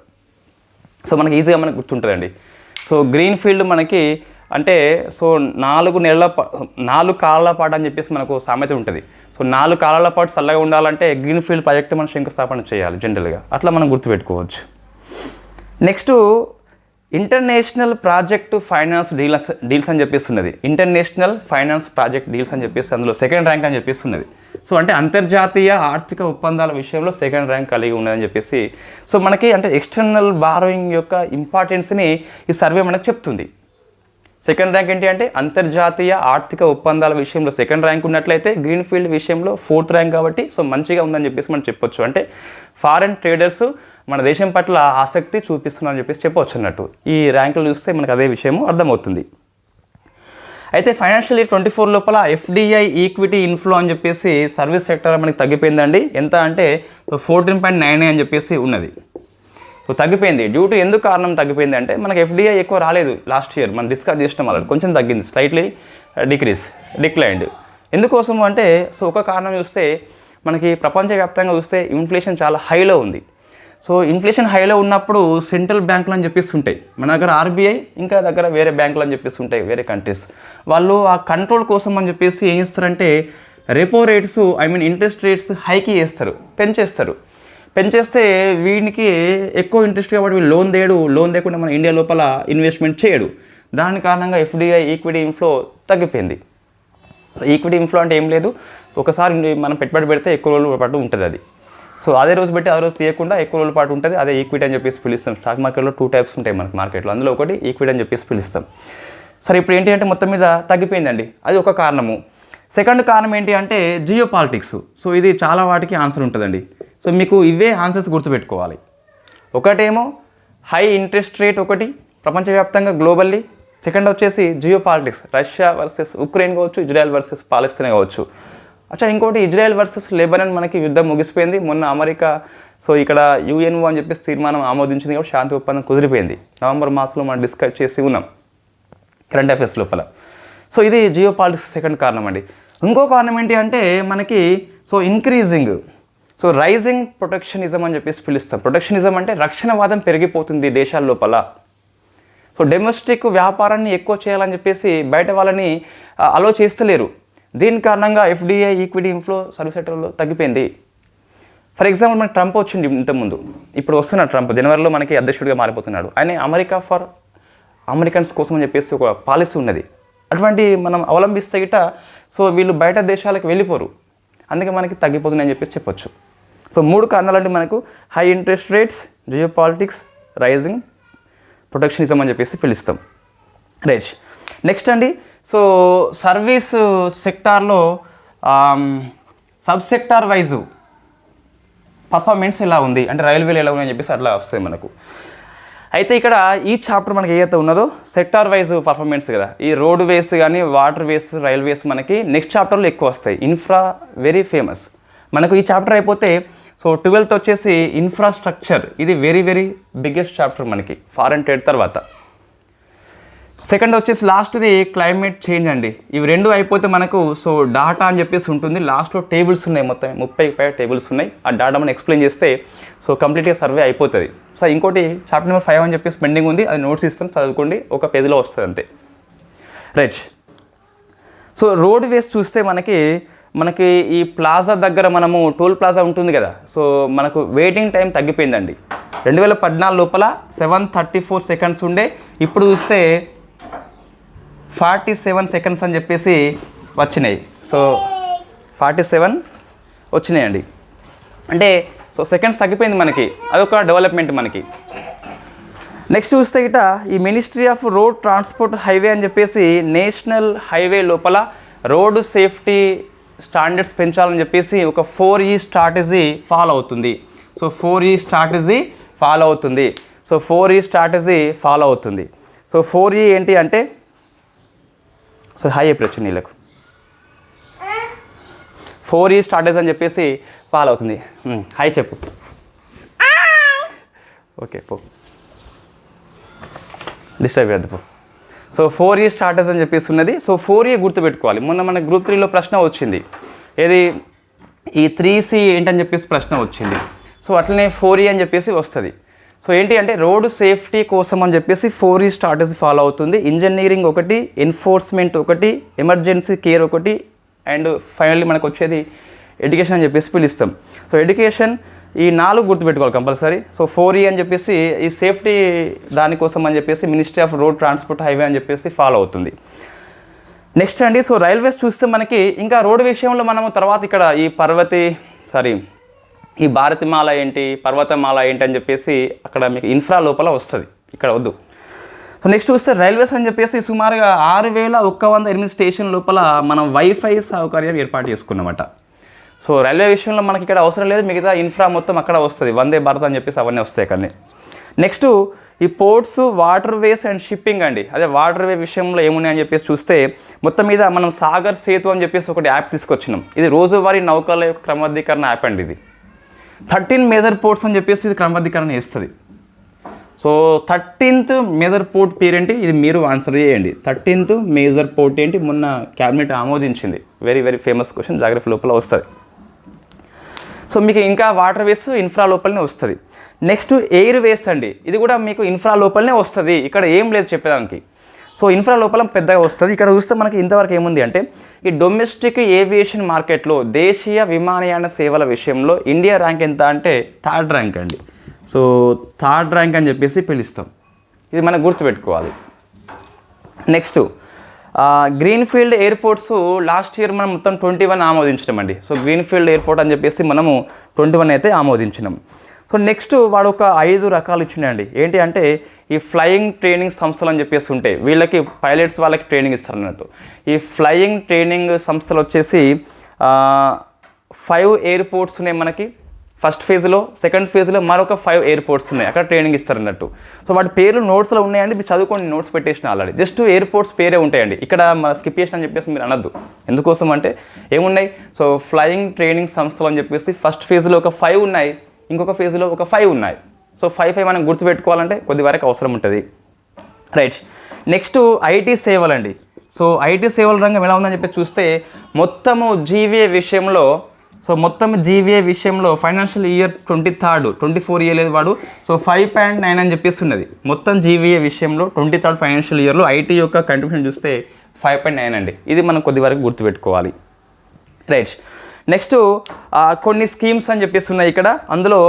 సో మనకి ఈజీగా మనకు గుర్తుంటుందండి. సో గ్రీన్ ఫీల్డ్ మనకి అంటే సో 4 కాలాల పాటు అని చెప్పేసి మనకు సామెత ఉంటుంది. సో 4 కాలాల పాటు చల్లగా ఉండాలంటే గ్రీన్ ఫీల్డ్ ప్రాజెక్టు మనం శంకుస్థాపన చేయాలి జనరల్గా. అట్లా మనం గుర్తుపెట్టుకోవచ్చు. Next international project finance deals అని చెప్పేస్తున్నది. ఇంటర్నేషనల్ ఫైనాన్స్ ప్రాజెక్ట్ డీల్స్ అని చెప్పేసి అందులో 2nd ర్యాంక్ అని చెప్పేస్తున్నది. సో అంటే అంతర్జాతీయ ఆర్థిక ఒప్పందాల విషయంలో 2nd ర్యాంక్ కలిగి ఉన్నదని చెప్పేసి. సో మనకి అంటే ఎక్స్టర్నల్ బారోయింగ్ యొక్క ఇంపార్టెన్స్ని ఈ సర్వే మనకు చెప్తుంది. 2nd ర్యాంక్ ఏంటి అంటే అంతర్జాతీయ ఆర్థిక ఒప్పందాల విషయంలో 2nd ర్యాంక్ ఉన్నట్లయితే గ్రీన్ ఫీల్డ్ విషయంలో 4th ర్యాంక్ కాబట్టి సో మంచిగా ఉందని చెప్పేసి మనం చెప్పొచ్చు. అంటే ఫారెన్ ట్రేడర్స్ మన దేశం పట్ల ఆసక్తి చూపిస్తున్నారని చెప్పేసి చెప్పవచ్చు అన్నట్టు. ఈ ర్యాంకులు చూస్తే మనకు అదే విషయము అర్థమవుతుంది. అయితే ఫైనాన్షియల్ ఇయర్ 24 లోపల ఎఫ్డిఐ ఈక్విటీ ఇన్ఫ్లో అని చెప్పేసి సర్వీస్ సెక్టర్ మనకి తగ్గిపోయిందండి. ఎంత అంటే 14.99 అని చెప్పేసి ఉన్నది. సో తగ్గిపోయింది. డ్యూ టు ఎందుకు కారణం తగ్గిపోయింది అంటే మనకి ఎఫ్డిఐ ఎక్కువ రాలేదు లాస్ట్ ఇయర్. మనం డిస్కస్ చేసిన వాళ్ళు కొంచెం తగ్గింది, స్లైట్లీ డిక్లైన్డ్. ఎందుకోసం అంటే సో ఒక కారణం చూస్తే మనకి ప్రపంచవ్యాప్తంగా చూస్తే ఇన్ఫ్లేషన్ చాలా హైలో ఉంది. సో ఇన్ఫ్లేషన్ హైలో ఉన్నప్పుడు సెంట్రల్ బ్యాంకులు అని చెప్పేసి ఉంటాయి మన దగ్గర, ఆర్బీఐ ఇంకా దగ్గర వేరే బ్యాంకులు అని చెప్పేసి ఉంటాయి వేరే కంట్రీస్. వాళ్ళు ఆ కంట్రోల్ కోసం అని చెప్పేసి ఏం చేస్తారంటే రెపో రేట్స్ ఇంట్రెస్ట్ రేట్స్ హైకి చేస్తారు, పెంచేస్తే వీనికి ఎక్కువ ఇంట్రెస్ట్ కాబట్టి వీళ్ళు లోన్ లేకుండా మన ఇండియా లోపల ఇన్వెస్ట్మెంట్ చేయడు. దాని కారణంగా ఎఫ్డిఐ ఈక్విటీ ఇన్ఫ్లో తగ్గిపోయింది. ఈక్విటీ ఇన్ఫ్లో అంటే ఏం లేదు, ఒకసారి మనం పెట్టుబడి పెడితే ఎక్కువ రోజుల పాటు ఉంటుంది అది. సో అదే రోజు పెట్టి ఆ రోజు తీయకుండా ఎక్కువ రోజుల పాటు ఉంటుంది, అదే ఈక్విటీ అని చెప్పేసి పిలుస్తాం. స్టాక్ మార్కెట్లో 2 టైప్స్ ఉంటాయి మనకి మార్కెట్లో, అందులో ఒకటి ఈక్విటీ అని చెప్పేసి పిలుస్తాం. సరే, ఇప్పుడు ఏంటి అంటే మొత్తం మీద తగ్గిపోయిందండి, అది ఒక కారణము. 2nd కారణం ఏంటి అంటే జియో పాలిటిక్స్. సో ఇది చాలా వాటికి ఆన్సర్ ఉంటుందండి. సో మీకు ఇవే ఆన్సర్స్ గుర్తుపెట్టుకోవాలి. ఒకటేమో హై ఇంట్రెస్ట్ రేట్ ఒకటి ప్రపంచవ్యాప్తంగా గ్లోబల్లీ. 2nd వచ్చేసి geo politics, Russia versus Ukraine కావచ్చు, ఇజ్రాయెల్ వర్సెస్ పాలస్తీనా కావచ్చు. ఇంకోటి ఇజ్రాయెల్ వర్సెస్ లెబనాన్ మనకి యుద్ధం ముగిసిపోయింది మొన్న. అమెరికా సో ఇక్కడ యుఎన్ఓ అని చెప్పేసి తీర్మానం ఆమోదించింది కాబట్టి శాంతి ఒప్పందం కుదిరిపోయింది. నవంబర్ మాసంలో మనం డిస్కస్ చేసి ఉన్నాం కరెంట్ అఫైర్స్ లోపల. సో ఇది జియో పాలిటిక్స్ 2nd కారణం అండి. ఇంకో కారణం ఏంటి అంటే మనకి so increasing so rising protectionism అని చెప్పేసి పిలుస్తాం. ప్రొటెక్షనిజం అంటే రక్షణవాదం పెరిగిపోతుంది దేశాల లోపల. సో డొమెస్టిక్ వ్యాపారాన్ని ఎక్కువ చేయాలని చెప్పేసి బయట వాళ్ళని అలో చేస్తలేరు. దీని కారణంగా ఎఫ్డిఐ ఈక్విటీ ఇన్ఫ్లో సర్వీస్ సెక్టర్లో తగ్గిపోయింది. ఫర్ ఎగ్జాంపుల్ మనకి ట్రంప్ వచ్చింది ఇంతకుముందు, ఇప్పుడు వస్తున్నాడు ట్రంప్, జనవరిలో మనకి అధ్యక్షుడిగా మారిపోతున్నాడు. ఆయన అమెరికా ఫర్ అమెరికన్స్ కోసం అని చెప్పేసి ఒక పాలసీ ఉన్నది. అటువంటి మనం అవలంబిస్తే గిట్ట సో వీళ్ళు బయట దేశాలకు వెళ్ళిపోరు, అందుకే మనకి తగ్గిపోతుందని చెప్పేసి చెప్పొచ్చు. సో 3 కారణాలు అంటే మనకు high interest rates, geopolitics, rising protectionism అని చెప్పేసి పిలుస్తాం. రైట్, నెక్స్ట్ అండి సో సర్వీస్ సెక్టార్లో సబ్ సెక్టార్ వైజు పర్ఫార్మెన్స్ ఎలా ఉంది అంటే రైల్వేలు ఎలా ఉంది అని చెప్పేసి అట్లా వస్తాయి మనకు. అయితే ఇక్కడ ఈ చాప్టర్ మనకి ఏదైతే ఉన్నదో సెక్టార్ వైజ్ పర్ఫార్మెన్స్ కదా, ఈ రోడ్ వేస్ కానీ వాటర్ వేస్ రైల్వేస్ మనకి నెక్స్ట్ చాప్టర్లో ఎక్కువ వస్తాయి. ఇన్ఫ్రా వెరీ ఫేమస్ మనకు. ఈ చాప్టర్ అయిపోతే సో 12th వచ్చేసి ఇన్ఫ్రాస్ట్రక్చర్. ఇది వెరీ వెరీ బిగ్గెస్ట్ చాప్టర్ మనకి ఫారెన్ ట్రేడ్ తర్వాత. సెకండ్ వచ్చేసి లాస్ట్ది క్లైమేట్ చేంజ్ అండి. ఇవి రెండు అయిపోతే మనకు సో డాటా అని చెప్పేసి ఉంటుంది. లాస్ట్లో టేబుల్స్ ఉన్నాయి, మొత్తం 30 పైగా టేబుల్స్ ఉన్నాయి. ఆ డాటా మనం ఎక్స్ప్లెయిన్ చేస్తే సో కంప్లీట్గా సర్వే అయిపోతుంది. సో ఇంకోటి చాప్టర్ నెంబర్ 5 అని చెప్పేసి పెండింగ్ ఉంది, అది నోట్స్ ఇస్తాం, చదువుకోండి, ఒక పేజీలో వస్తుంది అంతే. రైట్. సో రోడ్ వేస్ చూస్తే మనకి ఈ ప్లాజా దగ్గర మనము టోల్ ప్లాజా ఉంటుంది కదా, సో మనకు వెయిటింగ్ టైం తగ్గిపోయిందండి. 2014 లోపల 734 సెకండ్స్ ఉండే, ఇప్పుడు చూస్తే 47 సెకండ్స్ అని చెప్పేసి వచ్చినాయి. సో 47 వచ్చినాయండి. అంటే సో సెకండ్స్ తగ్గిపోయింది మనకి, అదొక డెవలప్మెంట్ మనకి. నెక్స్ట్ చూస్తే ఇట ఈ ministry of road transport highway అని చెప్పేసి నేషనల్ హైవే లోపల రోడ్డు సేఫ్టీ స్టాండర్డ్స్ పెంచాలని చెప్పేసి ఒక 4E స్ట్రాటజీ ఫాలో అవుతుంది. సో 4E స్ట్రాటజీ ఫాలో అవుతుంది. సో 4E స్ట్రాటజీ ఫాలో అవుతుంది. సో 4E ఏంటి అంటే, సో హై ఎప్పుడు నీళ్ళకు 4E స్ట్రాటజీ అని చెప్పేసి ఫాలో అవుతుంది. హై చెప్పు. ఓకే పో, డిస్టర్బ్ చేయద్దు పో. సో 4E స్టార్టర్స్ అని చెప్పేసి ఉన్నది. సో 4E గుర్తుపెట్టుకోవాలి. మొన్న మన గ్రూప్ 3లో ప్రశ్న వచ్చింది, ఏది ఈ 3C ఏంటని చెప్పేసి ప్రశ్న వచ్చింది. సో అట్లనే 4E అని చెప్పేసి వస్తుంది. సో ఏంటి అంటే రోడ్డు సేఫ్టీ కోసం అని చెప్పేసి 4E స్ట్రాటజీ ఫాలో అవుతుంది. ఇంజనీరింగ్ ఒకటి, ఎన్ఫోర్స్మెంట్ ఒకటి, ఎమర్జెన్సీ కేర్ ఒకటి, అండ్ ఫైనల్లీ మనకు వచ్చేది ఎడ్యుకేషన్ అని చెప్పేసి పిలుస్తాం. సో ఎడ్యుకేషన్ ఈ 4 గుర్తుపెట్టుకోవాలి కంపల్సరీ. సో 4E అని చెప్పేసి ఈ సేఫ్టీ దానికోసం అని చెప్పేసి ministry of road transport highway అని చెప్పేసి ఫాలో అవుతుంది. నెక్స్ట్ అండి, సో రైల్వేస్ చూస్తే మనకి ఇంకా రోడ్డు విషయంలో మనము తర్వాత ఇక్కడ ఈ భారతిమాల ఏంటి, పర్వతమాల ఏంటి అని చెప్పేసి అక్కడ మీకు ఇన్ఫ్రా లోపల వస్తుంది, ఇక్కడ వద్దు. సో నెక్స్ట్ చూస్తే రైల్వేస్ అని చెప్పేసి సుమారుగా 6108 స్టేషన్ లోపల మనం వైఫై సౌకర్యం ఏర్పాటు చేసుకున్నామట. సో రైల్వే విషయంలో మనకి ఇక్కడ అవసరం లేదు, మిగతా ఇన్ఫ్రా మొత్తం అక్కడ వస్తుంది, వందే భారత్ అని చెప్పేసి అవన్నీ వస్తాయి కానీ. నెక్స్ట్ ఈ ports, water ways and shipping అండి. అదే వాటర్ వే విషయంలో ఏమున్నాయని చెప్పేసి చూస్తే మొత్తం మీద మనం సాగర్ సేతు అని చెప్పేసి ఒకటి యాప్ తీసుకొచ్చినాం. ఇది రోజువారీ నౌకల యొక్క క్రమబద్ధీకరణ యాప్ అండి. ఇది 13 మేజర్ పోర్ట్స్ అని చెప్పేసి ఇది క్రమబద్ధీకరణ చేస్తుంది. సో 13th మేజర్ పోర్ట్ పేరు ఏంటి, ఇది మీరు ఆన్సర్ చేయండి. 13th మేజర్ పోర్ట్ ఏంటి, మొన్న క్యాబినెట్ ఆమోదించింది. Very very famous question, geography లోపల వస్తుంది. సో మీకు ఇంకా వాటర్ వేస్ ఇన్ఫ్రా లోపలనే వస్తుంది. నెక్స్ట్ ఎయిర్ వేస్ అండి, ఇది కూడా మీకు ఇన్ఫ్రా లోపలనే వస్తుంది, ఇక్కడ ఏం లేదు చెప్పేదానికి. సో ఇన్ఫ్రా లోపల పెద్దగా వస్తుంది. ఇక్కడ చూస్తే మనకి ఇంతవరకు ఏముంది అంటే ఈ డొమెస్టిక్ ఏవియేషన్ మార్కెట్లో దేశీయ విమానయాన సేవల విషయంలో ఇండియా ర్యాంక్ ఎంత అంటే 3rd ర్యాంక్ అండి. సో 3rd ర్యాంక్ అని చెప్పేసి పిలుస్తాం, ఇది మనం గుర్తుపెట్టుకోవాలి. Next greenfield airports last year మనం మొత్తం 21 ఆమోదించినాం అండి. సో గ్రీన్ఫీల్డ్ ఎయిర్పోర్ట్ అని చెప్పేసి మనము 21 అయితే ఆమోదించినాం. సో నెక్స్ట్ వాడు ఒక 5 రకాలు ఇచ్చినాయండి. ఏంటి అంటే ఈ ఫ్లయింగ్ ట్రైనింగ్ సంస్థలు అని చెప్పేసి ఉంటాయి, వీళ్ళకి పైలట్స్ వాళ్ళకి ట్రైనింగ్ ఇస్తారు అన్నట్టు. ఈ ఫ్లయింగ్ ట్రైనింగ్ సంస్థలు వచ్చేసి 5 ఎయిర్పోర్ట్స్ ఉన్నాయి మనకి. ఫస్ట్ ఫేజ్లో, సెకండ్ ఫేజ్లో మరొక 5 ఎయిర్పోర్ట్స్ ఉన్నాయి, అక్కడ ట్రైనింగ్ ఇస్తారు అన్నట్టు. సో వాటి పేర్లు నోట్స్లో ఉన్నాయండి, మీరు చదువుకోండి, నోట్స్ పెట్టేసిన ఆల్రెడీ. జస్ట్ ఎయిర్పోర్ట్స్ పేరే ఉంటాయండి, ఇక్కడ మన స్కిప్ చేసిన అని చెప్పేసి మీరు అనద్దు. ఎందుకోసం అంటే ఏమున్నాయి, సో ఫ్లయింగ్ ట్రైనింగ్ సంస్థలు అని చెప్పేసి ఫస్ట్ ఫేజ్లో ఒక 5 ఉన్నాయి, ఇంకొక ఫేజ్లో ఒక 5 ఉన్నాయి. సో 5 మనం గుర్తుపెట్టుకోవాలంటే కొద్ది వరకు అవసరం ఉంటుంది. రైట్. నెక్స్ట్ ఐటీ సేవలు అండి. సో ఐటీ సేవల రంగం ఎలా ఉందని చెప్పి చూస్తే మొత్తము జీవీఏ విషయంలో ఫైనాన్షియల్ ఇయర్ 24 ఇయర్ వాడు. సో 5.9 అని చెప్పేసి ఉన్నది మొత్తం జీవీఏ విషయంలో. 23rd ఫైనాన్షియల్ ఇయర్లో ఐటీ యొక్క కంట్రిబ్యూషన్ చూస్తే 5.9 అండి. ఇది మనం కొద్ది వరకు గుర్తుపెట్టుకోవాలి. రైట్. నెక్స్ట్ కొన్ని స్కీమ్స్ అని చెప్పేసి ఉన్నాయి ఇక్కడ. అందులో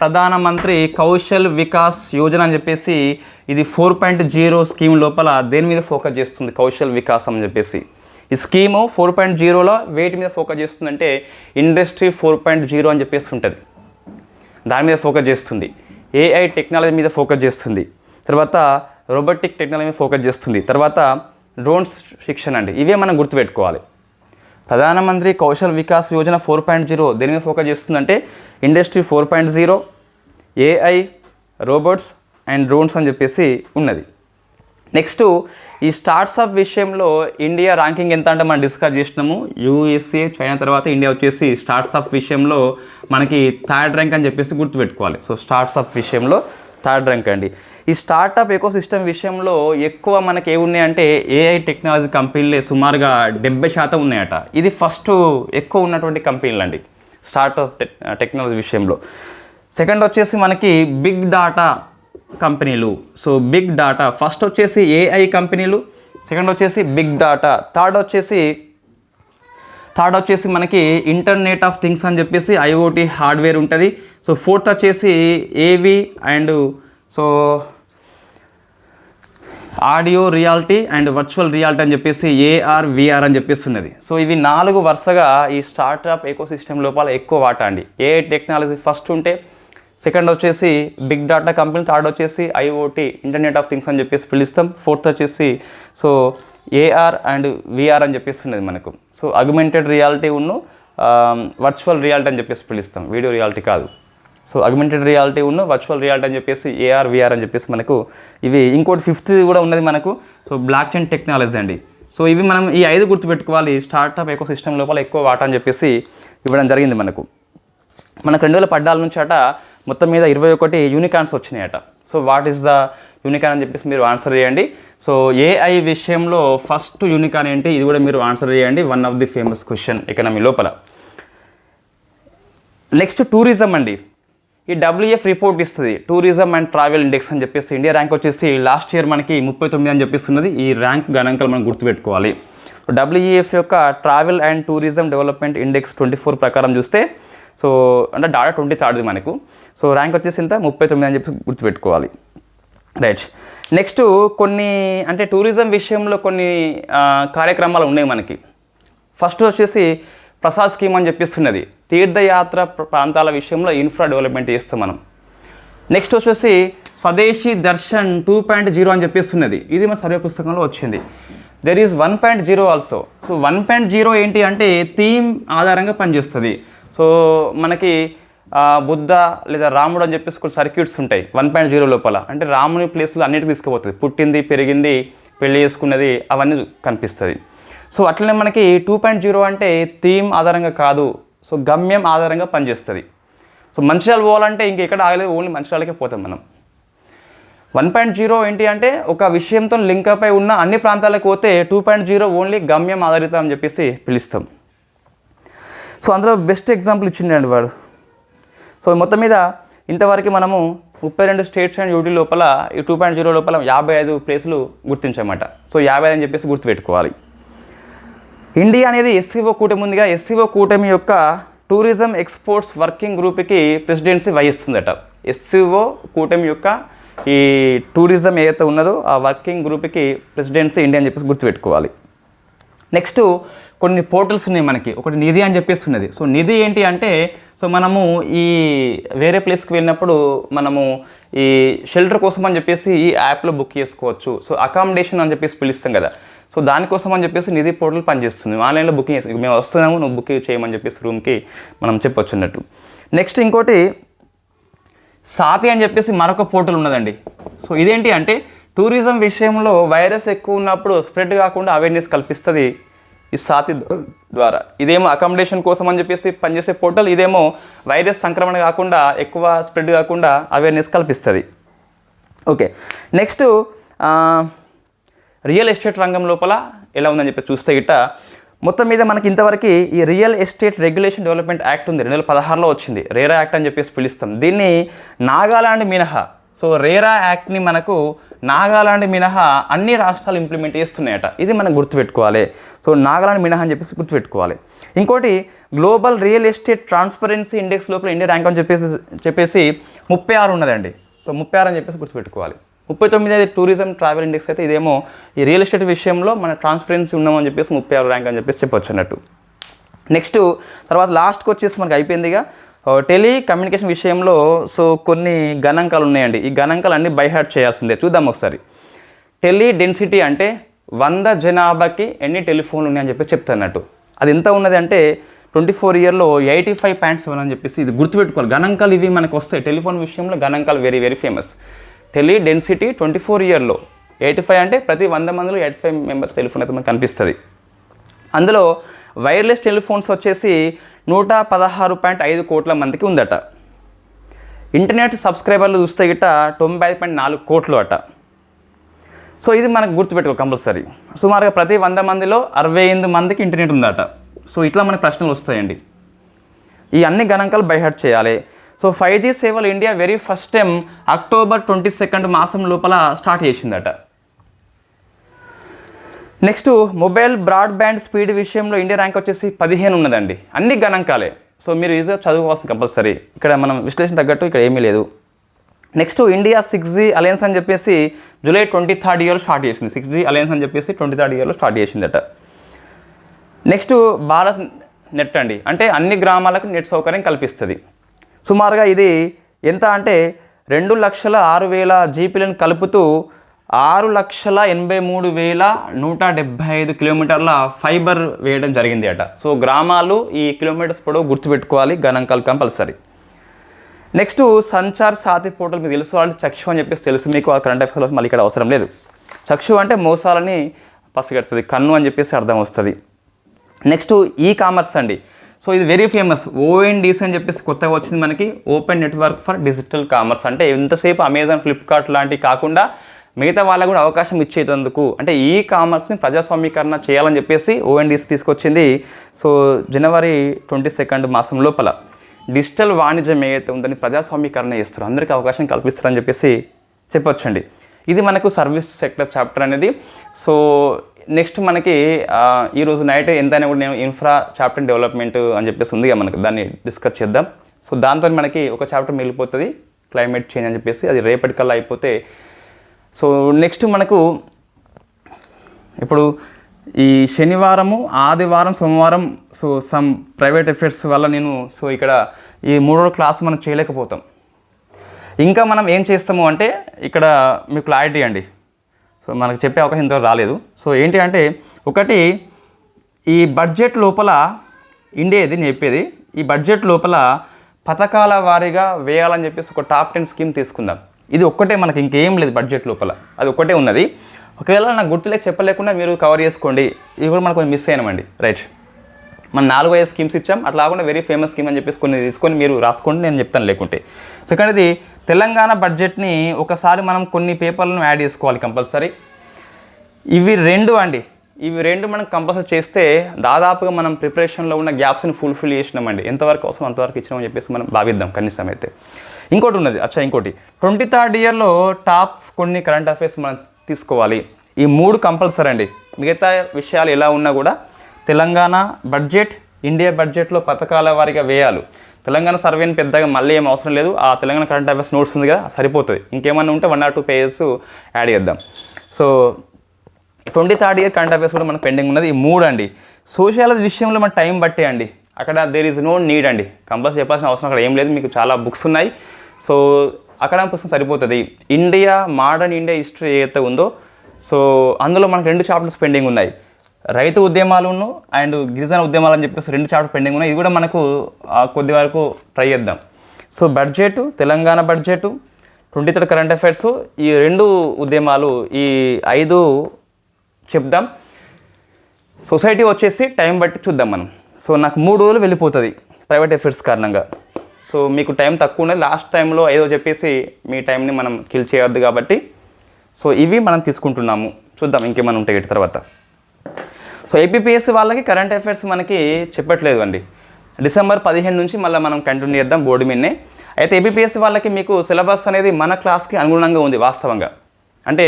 ప్రధానమంత్రి కౌశల్ వికాస్ యోజన అని చెప్పేసి ఇది 4.0 స్కీమ్ లోపల దేని మీద ఫోకస్ చేస్తుంది, కౌశల్ వికాస్ అని చెప్పేసి. ఈ స్కీము 4.0లో వేటి మీద ఫోకస్ చేస్తుందంటే ఇండస్ట్రీ 4.0 అని చెప్పేసి ఉంటుంది, దాని మీద ఫోకస్ చేస్తుంది. ఏఐ టెక్నాలజీ మీద ఫోకస్ చేస్తుంది, తర్వాత రోబోటిక్ టెక్నాలజీ మీద ఫోకస్ చేస్తుంది, తర్వాత డ్రోన్స్ శిక్షణ అండి. ఇవే మనం గుర్తుపెట్టుకోవాలి. ప్రధానమంత్రి కౌశల్ వికాస్ యోజన 4.0 దేని మీద ఫోకస్ చేస్తుందంటే industry 4.0, AI, robots and drones అని చెప్పేసి ఉన్నది. నెక్స్ట్ ఈ స్టార్ట్అప్ విషయంలో ఇండియా ర్యాంకింగ్ ఎంత అంటే మనం డిస్కస్ చేసినాము. యూఎస్ఏ, చైనా తర్వాత ఇండియా వచ్చేసి స్టార్ట్అప్ విషయంలో మనకి 3rd ర్యాంక్ అని చెప్పేసి గుర్తుపెట్టుకోవాలి. సో స్టార్ట్అప్ విషయంలో 3rd ర్యాంక్ అండి. ఈ స్టార్టప్ ఎకోసిస్టమ్ విషయంలో ఎక్కువ మనకి ఏమున్నాయంటే ఏఐ టెక్నాలజీ కంపెనీలే సుమారుగా 70% ఉన్నాయట. ఇది ఫస్ట్ ఎక్కువ ఉన్నటువంటి కంపెనీలు అండి స్టార్టప్ టెక్నాలజీ విషయంలో. సెకండ్ వచ్చేసి మనకి బిగ్ డాటా కంపెనీలు. సో బిగ్ డాటా ఫస్ట్ వచ్చేసి ఏఐ కంపెనీలు, సెకండ్ వచ్చేసి బిగ్ డాటా, థర్డ్ వచ్చేసి మనకి ఇంటర్నెట్ ఆఫ్ థింగ్స్ అని చెప్పేసి ఐఓటీ హార్డ్వేర్ ఉంటుంది. సో ఫోర్త్ వచ్చేసి ఏవి and so audio reality and virtual reality అని చెప్పేసి ఏఆర్ విఆర్ అని చెప్పేసి ఉన్నది. సో ఇవి 4 వరుసగా ఈ స్టార్టప్ ఎకోసిస్టమ్ లోపల ఎక్కువ వాటా అండి. ఏఐ టెక్నాలజీ ఫస్ట్ ఉంటే, సెకండ్ వచ్చేసి బిగ్ డాటా కంపెనీ, థర్డ్ వచ్చేసి ఐఓటీ ఇంటర్నెట్ ఆఫ్ థింగ్స్ అని చెప్పేసి పిలుస్తాం, ఫోర్త్ వచ్చేసి సో ఏఆర్ అండ్ విఆర్ అని చెప్పేసి ఉన్నది మనకు. సో అగ్మెంటెడ్ రియాలిటీ ఉన్ను వర్చువల్ రియాలిటీ అని చెప్పేసి పిలుస్తాం, వీడియో రియాలిటీ కాదు. సో అగ్మెంటెడ్ రియాలిటీ ఉన్ను వర్చువల్ రియాలిటీ అని చెప్పేసి ఏఆర్ విఆర్ అని చెప్పేసి మనకు ఇవి. ఇంకోటి ఫిఫ్త్ కూడా ఉన్నది మనకు, సో బ్లాక్ చైన్ టెక్నాలజీ అండి. సో ఇవి మనం ఈ 5 గుర్తుపెట్టుకోవాలి. స్టార్టప్ ఎకోసిస్టమ్ లోపల ఎక్కువ వాటా అని చెప్పేసి ఇవ్వడం జరిగింది మనకు. మనకు 2014 నుంచి అట మొత్తం మీద 21 యూనికార్న్స్ వచ్చినాయట. So what is the unicorn అని చెప్పేసి మీరు ఆన్సర్ చేయండి. సో ఏఐ విషయంలో ఫస్ట్ యూనికార్న్ ఏంటి, ఇది కూడా మీరు ఆన్సర్ చేయండి. One of the famous question economy లోపల. నెక్స్ట్ టూరిజం అండి. ఈ డబ్ల్యూఎఫ్ రిపోర్ట్ ఇస్తుంది టూరిజం అండ్ ట్రావెల్ ఇండెక్స్ అని చెప్పేసి. ఇండియా ర్యాంక్ వచ్చేసి లాస్ట్ ఇయర్ మనకి 39 అని చెప్పిస్తున్నది. ఈ ర్యాంక్ గణాంకాలు మనం గుర్తుపెట్టుకోవాలి. డబ్ల్యూఎఫ్ యొక్క travel and tourism development index 24 ప్రకారం చూస్తే, సో అంటే డాటా 23 మనకు. సో ర్యాంక్ వచ్చేసి ఇంత 39 అని చెప్పి గుర్తుపెట్టుకోవాలి. రైట్. నెక్స్ట్ కొన్ని అంటే టూరిజం విషయంలో కొన్ని కార్యక్రమాలు ఉన్నాయి మనకి. ఫస్ట్ వచ్చేసి ప్రసాద్ స్కీమ్ అని చెప్పిస్తున్నది. తీర్థయాత్ర ప్రాంతాల విషయంలో ఇన్ఫ్రా డెవలప్మెంట్ చేస్తాం మనం. నెక్స్ట్ వచ్చేసి స్వదేశీ దర్శన్ 2.0 అని చెప్పిస్తున్నది. ఇది మా సర్వే పుస్తకంలో వచ్చింది. There is 1.0 also. సో 1.0 ఏంటి అంటే థీమ్ ఆధారంగా పనిచేస్తుంది. సో మనకి బుద్ధ లేదా రాముడు అని చెప్పేసి కొన్ని సర్క్యూట్స్ ఉంటాయి 1.0 లోపల. అంటే రాముని ప్లేస్లో అన్నిటికీ తీసుకుపోతుంది. పుట్టింది, పెరిగింది, పెళ్లి చేసుకున్నది అవన్నీ కనిపిస్తుంది. సో అట్లనే మనకి 2.0 అంటే థీమ్ ఆధారంగా కాదు, సో గమ్యం ఆధారంగా పనిచేస్తుంది. సో మంచిర్యాల పోవాలంటే ఇంకెక్కడ ఆగలేదు, ఓన్లీ మంచిర్యాలకే పోతాం మనం. 1.0 ఏంటి అంటే ఒక విషయంతో లింకప్ అయి ఉన్న అన్ని ప్రాంతాలకు పోతే 2.0 ఓన్లీ గమ్యం ఆధారితం అని చెప్పేసి పిలుస్తాం. సో అందులో బెస్ట్ ఎగ్జాంపుల్ ఇచ్చిండండి వాడు. సో మొత్తం మీద ఇంతవరకు మనము 32 స్టేట్స్ అండ్ యూటీ లోపల ఈ 2.0 లోపల 55 ప్లేసులు గుర్తించమాట. సో 55 అని చెప్పేసి గుర్తుపెట్టుకోవాలి. ఇండియా అనేది ఎస్సీఓ కూటమి ఉందిగా, ఎస్సీఓ కూటమి యొక్క టూరిజం ఎక్స్పోర్ట్స్ వర్కింగ్ గ్రూప్కి ప్రెసిడెన్సీ వహిస్తుందట. ఎస్సీఓ కూటమి యొక్క ఈ టూరిజం ఏదైతే ఉన్నదో ఆ వర్కింగ్ గ్రూప్కి ప్రెసిడెన్సీ ఇండియా అని చెప్పేసి గుర్తుపెట్టుకోవాలి. నెక్స్ట్ కొన్ని పోర్టల్స్ ఉన్నాయి మనకి. ఒకటి నిధి అని చెప్పేసి ఉన్నది. సో నిధి ఏంటి అంటే సో మనము ఈ వేరే ప్లేస్కి వెళ్ళినప్పుడు మనము ఈ షెల్టర్ కోసం అని చెప్పేసి ఈ యాప్లో బుక్ చేసుకోవచ్చు. సో అకామిడేషన్ అని చెప్పేసి పిలుస్తాం కదా, సో దానికోసం అని చెప్పేసి నిధి పోర్టల్ పనిచేస్తుంది. ఆన్లైన్లో బుకింగ్ చేస్తాం, మేము వస్తున్నాము నువ్వు బుకింగ్ చేయమని చెప్పేసి రూమ్కి మనం చెప్పొచ్చు అన్నట్టు. నెక్స్ట్ ఇంకోటి సాతి అని చెప్పేసి మరొక పోర్టల్ ఉన్నదండి. సో ఇదేంటి అంటే టూరిజం విషయంలో వైరస్ ఎక్కువ ఉన్నప్పుడు స్ప్రెడ్ కాకుండా అవేర్నెస్ కల్పిస్తుంది ఈ సాతి ద్వారా. ఇదేమో అకామిడేషన్ కోసం అని చెప్పేసి పనిచేసే పోర్టల్, ఇదేమో వైరస్ సంక్రమణ కాకుండా ఎక్కువ స్ప్రెడ్ కాకుండా అవేర్నెస్ కల్పిస్తుంది. ఓకే. నెక్స్ట్ రియల్ ఎస్టేట్ రంగం లోపల ఎలా ఉందని చెప్పి చూస్తే గిట్ట మొత్తం మీద మనకి ఇంతవరకు ఈ real estate regulation development act ఉంది, 2016లో వచ్చింది. రేరా యాక్ట్ అని చెప్పేసి పిలుస్తాం దీన్ని. నాగాలాండ్ మినహా, సో రేరా యాక్ట్ని మనకు నాగాలాండ్ మినహా అన్ని రాష్ట్రాలు ఇంప్లిమెంట్ చేస్తున్నాయట. ఇది మనం గుర్తుపెట్టుకోవాలి. సో నాగాలాండ్ మినహా అని చెప్పేసి గుర్తుపెట్టుకోవాలి. ఇంకోటి global real estate transparency index లోపల ఇండియా ర్యాంక్ అని చెప్పేసి 36 ఉన్నదండి. సో 36 అని చెప్పేసి గుర్తుపెట్టుకోవాలి. 39 టూరిజం ట్రావెల్ ఇండెక్స్ అయితే, ఇదేమో ఈ రియల్ ఎస్టేట్ విషయంలో మన ట్రాన్స్పరెన్సీ ఉన్నామని చెప్పేసి 36 ర్యాంక్ అని చెప్పేసి చెప్పొచ్చు అన్నట్టు. నెక్స్ట్ తర్వాత లాస్ట్కి వచ్చేసి మనకి అయిపోయిందిగా టెలి కమ్యూనికేషన్ విషయంలో. సో కొన్ని గణాంకాలు ఉన్నాయండి. ఈ గణాంకాలు అన్నీ బై హార్ట్ చేయాల్సిందే. చూద్దాం ఒకసారి. టెలి డెన్సిటీ అంటే 100 జనాభాకి ఎన్ని టెలిఫోన్లు ఉన్నాయని చెప్పి చెప్తున్నట్టు. అది ఎంత ఉన్నది అంటే 24 ఇయర్లో 85.7 అని చెప్పేసి ఇది గుర్తుపెట్టుకోవాలి. గణాంకాలు ఇవి మనకు వస్తాయి. టెలిఫోన్ విషయంలో గణాంకాలు very very famous. Tele density 24 ఇయర్లో 85 అంటే ప్రతి 100 మందిలో 85 మెంబర్స్ టెలిఫోన్ అయితే మనకు కనిపిస్తుంది. అందులో వైర్లెస్ టెలిఫోన్స్ వచ్చేసి 116.5 కోట్ల మందికి ఉందట. ఇంటర్నెట్ సబ్స్క్రైబర్లు చూస్తే గిట్ట 90.4 కోట్లు అట. సో ఇది మనకు గుర్తుపెట్టుకో కంపల్సరీ. సుమారుగా ప్రతి 100 మందిలో 68 మందికి ఇంటర్నెట్ ఉందట. సో ఇట్లా మనకు ప్రశ్నలు వస్తాయండి. ఈ అన్ని గణాంకాలు బైహార్ట్ చేయాలి. సో 5G సేవలు India very first time October 22 మాసం లోపల స్టార్ట్ చేసిందట. నెక్స్ట్ మొబైల్ బ్రాడ్బ్యాండ్ స్పీడ్ విషయంలో ఇండియా ర్యాంక్ వచ్చేసి 15 ఉన్నదండి. అన్ని గణాంకాలే. సో మీరు ఈజీగా చదువుకోవాల్సింది కంపల్సరీ. ఇక్కడ మనం విశ్లేషణ తగ్గట్టు ఇక్కడ ఏమీ లేదు. నెక్స్ట్ ఇండియా 6G అలయన్స్ అని చెప్పేసి జూలై 23rd ఇయర్లో స్టార్ట్ చేసింది. 6G అలయన్స్ అని చెప్పేసి 23rd ఇయర్లో స్టార్ట్ చేసిందట. నెక్స్ట్ భారత్ నెట్ అండి, అంటే అన్ని గ్రామాలకు నెట్ సౌకర్యం కల్పిస్తుంది. సుమారుగా ఇది ఎంత అంటే 2,06,000 జీపీలను కలుపుతూ 6,83,175 కిలోమీటర్ల ఫైబర్ వేయడం జరిగింది అట. సో గ్రామాలు ఈ కిలోమీటర్స్ పొడవు గుర్తుపెట్టుకోవాలి, గణాంకాలు కంపల్సరీ. నెక్స్ట్ సంచార్ సాథి పోర్టల్ మీకు తెలుసు, వాళ్ళు చక్షు అని చెప్పేసి తెలుసు మీకు, ఆ కరెంట్ అఫైర్స్ మళ్ళీ ఇక్కడ అవసరం లేదు. చక్షు అంటే మోసాలని పసిగడుతుంది, కన్ను అని చెప్పేసి అర్థం వస్తుంది. నెక్స్ట్ ఈ కామర్స్ అండి. సో ఇది వెరీ ఫేమస్. ONDC అని చెప్పేసి కొత్తగా వచ్చింది మనకి, open network for digital commerce. అంటే ఎంతసేపు అమెజాన్, ఫ్లిప్కార్ట్ లాంటివి కాకుండా మిగతా వాళ్ళకు కూడా అవకాశం ఇచ్చేటందుకు, అంటే ఈ కామర్స్ని ప్రజాస్వామీకరణ చేయాలని చెప్పేసి ONDC తీసుకొచ్చింది. సో జనవరి 22 మాసం లోపల డిజిటల్ వాణిజ్యం ఏదైతే ఉందని ప్రజాస్వామీకరణ చేస్తారు, అందరికీ అవకాశం కల్పిస్తారని చెప్పేసి చెప్పొచ్చండి. ఇది మనకు సర్వీస్ సెక్టర్ చాప్టర్ అనేది. సో నెక్స్ట్ మనకి ఈరోజు నైట్ ఎంతైనా కూడా నేను ఇన్ఫ్రా చాప్టర్ డెవలప్మెంట్ అని చెప్పేసి ఉంది మనకు, దాన్ని డిస్కస్ చేద్దాం. సో దాంతో మనకి ఒక చాప్టర్ మిగిలిపోతుంది, క్లైమేట్ చేంజ్ అని చెప్పేసి, అది రేపటికల్లా అయిపోతే. సో నెక్స్ట్ మనకు ఇప్పుడు ఈ శనివారము, ఆదివారం, సోమవారం సో సమ్ ప్రైవేట్ అఫైర్స్ వల్ల నేను సో ఇక్కడ ఈ 3వ క్లాస్ మనం చేయలేకపోతాం. ఇంకా మనం ఏం చేస్తాము అంటే ఇక్కడ మీకు క్లారిటీ అండి. సో మనకు చెప్పే అవకాశం ఇంతవరకు రాలేదు. సో ఏంటి అంటే ఒకటి ఈ బడ్జెట్ లోపల ఇండియా ఇది నేను చెప్పేది, ఈ బడ్జెట్ లోపల పథకాల వారీగా వేయాలని చెప్పేసి ఒక టాప్ 10 స్కీమ్ తీసుకుందాం. ఇది ఒక్కటే మనకి ఇంకేం లేదు బడ్జెట్ లోపల, అది ఒక్కటే ఉన్నది. ఒకవేళ నాకు గుర్తులేక చెప్పలేకుండా మీరు కవర్ చేసుకోండి. ఇది కూడా మనకు కొంచెం మిస్ అయినామండి. రైట్, మనం 4-5 స్కీమ్స్ ఇచ్చాం, అట్లా కాకుండా వెరీ ఫేమస్ స్కీమ్ అని చెప్పేసి కొన్ని తీసుకొని మీరు రాసుకోండి, నేను చెప్తాను లేకుంటే. సెకండ్ది తెలంగాణ బడ్జెట్ని ఒకసారి మనం కొన్ని పేపర్లను యాడ్ చేసుకోవాలి కంపల్సరీ. ఇవి రెండు అండి, ఇవి రెండు మనం కంపల్సరీ చేస్తే దాదాపుగా మనం ప్రిపరేషన్లో ఉన్న గ్యాప్స్ని ఫుల్ఫిల్ చేసినామండి. ఎంతవరకు అవసరం అంతవరకు ఇచ్చినామని చెప్పేసి మనం భావిద్దాం కనీసం అయితే. ఇంకోటి ఉన్నది, ఇంకోటి 23rd ఇయర్లో టాప్ కొన్ని కరెంట్ అఫైర్స్ మనం తీసుకోవాలి. ఈ 3 కంపల్సరీ అండి. మిగతా విషయాలు ఎలా ఉన్నా కూడా తెలంగాణ బడ్జెట్, ఇండియా బడ్జెట్లో పథకాల వారిగా వేయాలి. తెలంగాణ సర్వేని పెద్దగా మళ్ళీ ఏం అవసరం లేదు, ఆ తెలంగాణ కరెంట్ అఫైర్స్ నోట్స్ ఉంది కదా సరిపోతుంది. ఇంకేమన్నా ఉంటే 1 or 2 పేజెస్ యాడ్ చేద్దాం. So 23rd year current affairs కూడా మనకు పెండింగ్ ఉన్నది. ఈ 3 అండి. సోషియాలజీ విషయంలో మన టైం బట్టే అండి, అక్కడ దేర్ ఈజ్ నో నీడ్ అండి, కంపల్సరీ చెప్పాల్సిన అవసరం అక్కడ ఏం లేదు. మీకు చాలా బుక్స్ ఉన్నాయి, సో అక్కడ పుస్తకం సరిపోతుంది. ఇండియా మోడర్న్ ఇండియా హిస్టరీ ఏదైతే ఉందో సో అందులో మనకు 2 చాప్టర్స్ పెండింగ్ ఉన్నాయి. రైతు ఉద్యమాలను అండ్ గిరిజన ఉద్యమాలు అని చెప్పేసి 2 చాప్టర్ పెండింగ్ ఉన్నాయి. ఇది కూడా మనకు కొద్ది వరకు ట్రై చేద్దాం. So budget, Telangana budget, 23rd current affairs, ఈ 2 ఉద్యమాలు, ఈ 5 చెప్దాం. సొసైటీ వచ్చేసి టైం బట్టి చూద్దాం మనం. సో నాకు 3 రోజులు వెళ్ళిపోతుంది ప్రైవేట్ అఫైర్స్ కారణంగా. సో మీకు టైం తక్కువ ఉన్నది, లాస్ట్ టైంలో ఏదో చెప్పేసి మీ టైంని మనం కిల్ చేయొద్దు కాబట్టి సో ఇవి మనం తీసుకుంటున్నాము. చూద్దాం ఇంకేమైనా ఉంటాయి వీటి తర్వాత. సో APPS వాళ్ళకి కరెంట్ అఫైర్స్ మనకి చెప్పట్లేదు అండి. డిసెంబర్ 15 నుంచి మళ్ళీ మనం కంటిన్యూ చేద్దాం బోర్డు మీదనే. అయితే APPS వాళ్ళకి మీకు సిలబస్ అనేది మన క్లాస్కి అనుగుణంగా ఉంది వాస్తవంగా. అంటే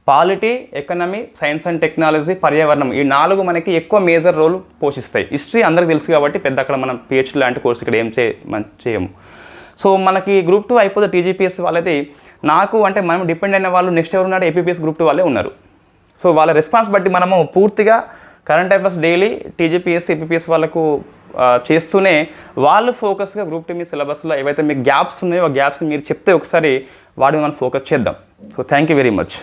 polity, economy, science and technology, పర్యావరణం, ఈ 4 మనకి ఎక్కువ మేజర్ రోల్ పోషిస్తాయి. హిస్టరీ అందరికీ తెలుసు కాబట్టి పెద్ద అక్కడ మనం PhD లాంటి కోర్స్ ఇక్కడ ఏం చేయము. సో మనకి గ్రూప్ 2 అయిపోతే TGPS వాళ్ళది నాకు అంటే మనం డిపెండ్ అయిన వాళ్ళు నెక్స్ట్ ఎవరు ఉన్నాడు APPS గ్రూప్ 2 వాళ్ళే ఉన్నారు. సో వాళ్ళ రెస్పాన్స్ బట్టి మనము పూర్తిగా current affairs daily TGPS APPS వాళ్ళకు చేస్తూనే వాళ్ళు ఫోకస్గా గ్రూప్ 2 మీ సిలబస్లో ఏవైతే మీకు గ్యాప్స్ ఉన్నాయో ఆ గ్యాప్స్ మీరు చెప్తే ఒకసారి వాటిని మనం ఫోకస్ చేద్దాం. So thank you very much.